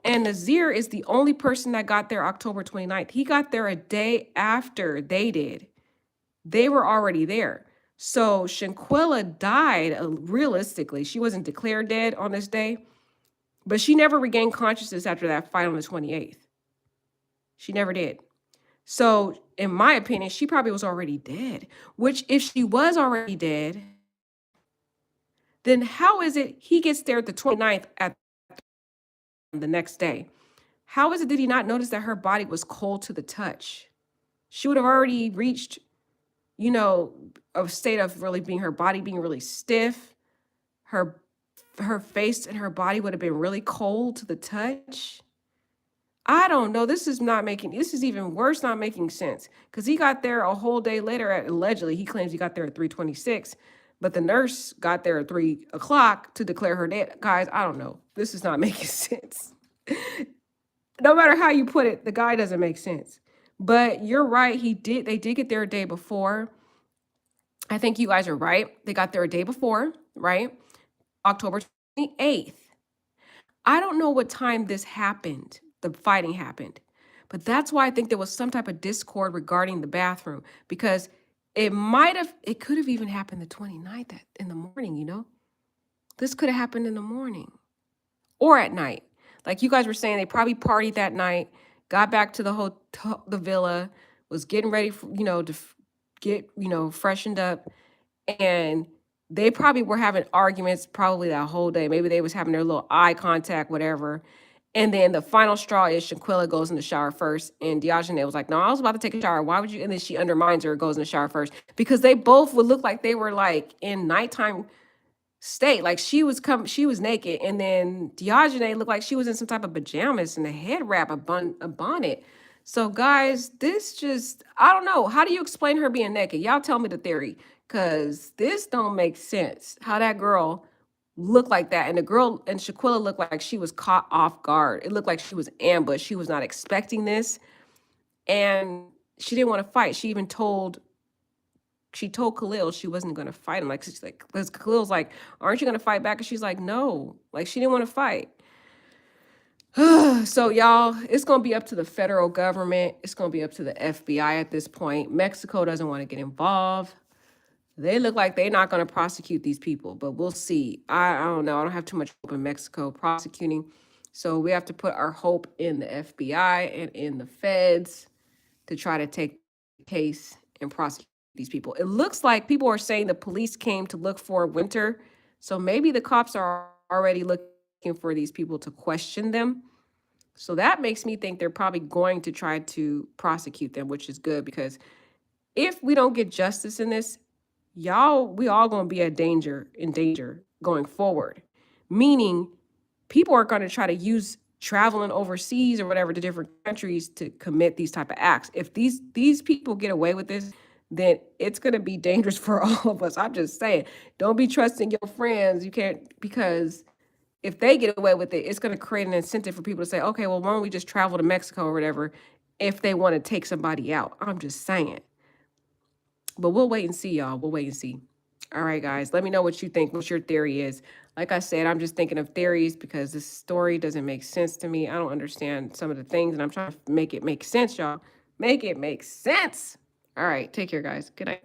Nazir is the only person that got there October 29th. He got there a day after they did. They were already there. So Shanquella died, realistically. She wasn't declared dead on this day, but she never regained consciousness after that fight on the 28th. She never did. So in my opinion, she probably was already dead, which if she was already dead, then how is it he gets there at the 29th at the next day? How is it did he not notice that her body was cold to the touch? She would have already reached, a state of really being, her body being really stiff. Her face and her body would have been really cold to the touch. I don't know. This is even worse, not making sense. Because he got there a whole day later, allegedly. He claims he got there at 3:26. But the nurse got there at 3 o'clock to declare her dead. Guys, I don't know. This is not making sense. No matter how you put it, the guy doesn't make sense. But you're right. They did get there a day before. I think you guys are right. They got there a day before, right? October 28th. I don't know what time this happened, the fighting happened. But that's why I think there was some type of discord regarding the bathroom, because it could have even happened the 29th in the morning, This could have happened in the morning or at night. Like you guys were saying, they probably partied that night, got back to the hotel, the villa, was getting ready for, to get, freshened up. And they probably were having arguments probably that whole day. Maybe they was having their little eye contact, whatever. And then the final straw is Shanquella goes in the shower first. And Diogene was like, no, I was about to take a shower. Why would you? And then she undermines her, goes in the shower first. Because they both would look like they were like in nighttime state. Like she was naked. And then Diogene looked like she was in some type of pajamas and a head wrap, a bonnet. So guys, I don't know. How do you explain her being naked? Y'all tell me the theory. Because this don't make sense. How that girl looked like that. And the girl and Shanquella looked like she was caught off guard. It looked like she was ambushed. She was not expecting this. And she didn't want to fight. She told Khalil she wasn't going to fight him. Because Khalil's like, aren't you going to fight back? And she's like, no. Like, she didn't want to fight. So, y'all, it's going to be up to the federal government. It's going to be up to the FBI at this point. Mexico doesn't want to get involved. They look like they're not going to prosecute these people, but we'll see. I don't know. I don't have too much hope in Mexico prosecuting. So we have to put our hope in the FBI and in the feds to try to take the case and prosecute these people. It looks like people are saying the police came to look for Winter. So maybe the cops are already looking for these people to question them. So that makes me think they're probably going to try to prosecute them, which is good, because if we don't get justice in this, we all gonna be in danger going forward. Meaning people are gonna try to use traveling overseas or whatever to different countries to commit these type of acts. If these people get away with this, then it's gonna be dangerous for all of us. I'm just saying, don't be trusting your friends. You can't, because if they get away with it, it's gonna create an incentive for people to say, okay, well, why don't we just travel to Mexico or whatever if they want to take somebody out. I'm just saying. But we'll wait and see, y'all. We'll wait and see. All right, guys, let me know what you think, what your theory is. Like I said, I'm just thinking of theories because this story doesn't make sense to me. I don't understand some of the things, and I'm trying to make it make sense, y'all. Make it make sense. All right, take care, guys. Good night.